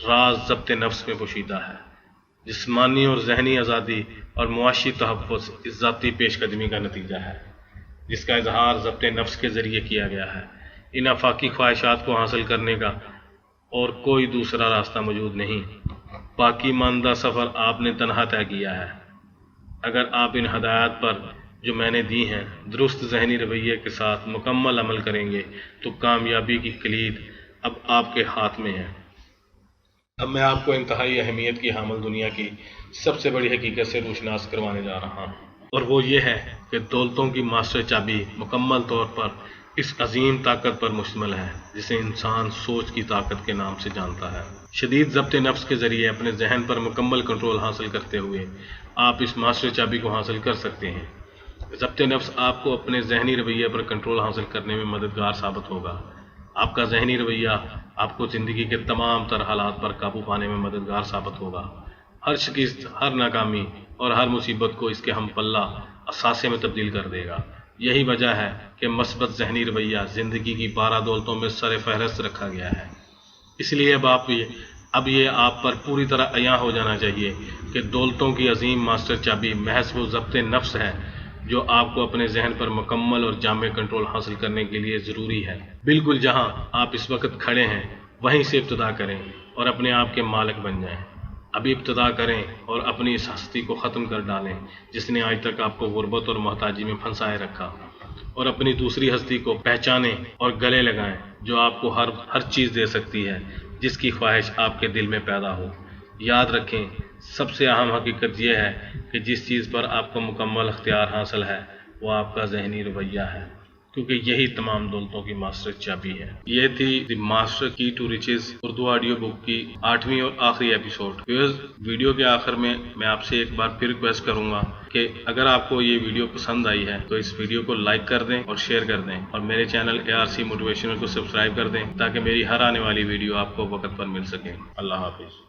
راز ضبط نفس میں پوشیدہ ہے۔ جسمانی اور ذہنی آزادی اور معاشی تحفظ اس ذاتی پیش قدمی کا نتیجہ ہے، جس کا اظہار ضبط نفس کے ذریعے کیا گیا ہے۔ ان آفاقی خواہشات کو حاصل کرنے کا اور کوئی دوسرا راستہ موجود نہیں۔ باقی ماندہ سفر آپ نے تنہا طے کیا ہے۔ اگر آپ ان ہدایات پر جو میں نے دی ہیں درست ذہنی رویے کے ساتھ مکمل عمل کریں گے تو کامیابی کی کلید اب آپ کے ہاتھ میں ہے۔ اب میں آپ کو انتہائی اہمیت کی حامل دنیا کی سب سے بڑی حقیقت سے روشناس کروانے جا رہا ہوں، اور وہ یہ ہے کہ دولتوں کی ماسٹر چابی مکمل طور پر اس عظیم طاقت پر مشتمل ہے جسے انسان سوچ کی طاقت کے نام سے جانتا ہے۔ شدید ضبط نفس کے ذریعے اپنے ذہن پر مکمل کنٹرول حاصل کرتے ہوئے آپ اس ماسٹر چابی کو حاصل کر سکتے ہیں۔ ضبط نفس آپ کو اپنے ذہنی رویے پر کنٹرول حاصل کرنے میں مددگار ثابت ہوگا۔ آپ کا ذہنی رویہ آپ کو زندگی کے تمام تر حالات پر قابو پانے میں مددگار ثابت ہوگا۔ ہر شکست، ہر ناکامی اور ہر مصیبت کو اس کے ہم پلہ اثاثے میں تبدیل کر دے گا۔ یہی وجہ ہے کہ مثبت ذہنی رویہ زندگی کی 12 دولتوں میں سر فہرست رکھا گیا ہے۔ اس لیے اب یہ آپ پر پوری طرح عیاں ہو جانا چاہیے کہ دولتوں کی عظیم ماسٹر چابی محض وہ ضبط نفس ہے جو آپ کو اپنے ذہن پر مکمل اور جامع کنٹرول حاصل کرنے کے لیے ضروری ہے۔ بالکل جہاں آپ اس وقت کھڑے ہیں وہیں سے ابتدا کریں اور اپنے آپ کے مالک بن جائیں۔ ابھی ابتدا کریں اور اپنی اس ہستی کو ختم کر ڈالیں جس نے آج تک آپ کو غربت اور محتاجی میں پھنسائے رکھا، اور اپنی دوسری ہستی کو پہچانیں اور گلے لگائیں جو آپ کو ہر چیز دے سکتی ہے جس کی خواہش آپ کے دل میں پیدا ہو۔ یاد رکھیں، سب سے اہم حقیقت یہ ہے کہ جس چیز پر آپ کو مکمل اختیار حاصل ہے وہ آپ کا ذہنی رویہ ہے، کیونکہ یہی تمام دولتوں کی ماسٹر چابی ہے۔ یہ تھی the master key to riches Urdu audio book کی 8ویں اور آخری ایپیسوڈ۔ ویڈیو کے آخر میں آپ سے ایک بار پھر ریکویسٹ کروں گا کہ اگر آپ کو یہ ویڈیو پسند آئی ہے تو اس ویڈیو کو لائک کر دیں اور شیئر کر دیں، اور میرے چینل ARC موٹیویشنل کو سبسکرائب کر دیں تاکہ میری ہر آنے والی ویڈیو آپ کو وقت پر مل سکے۔ اللہ حافظ۔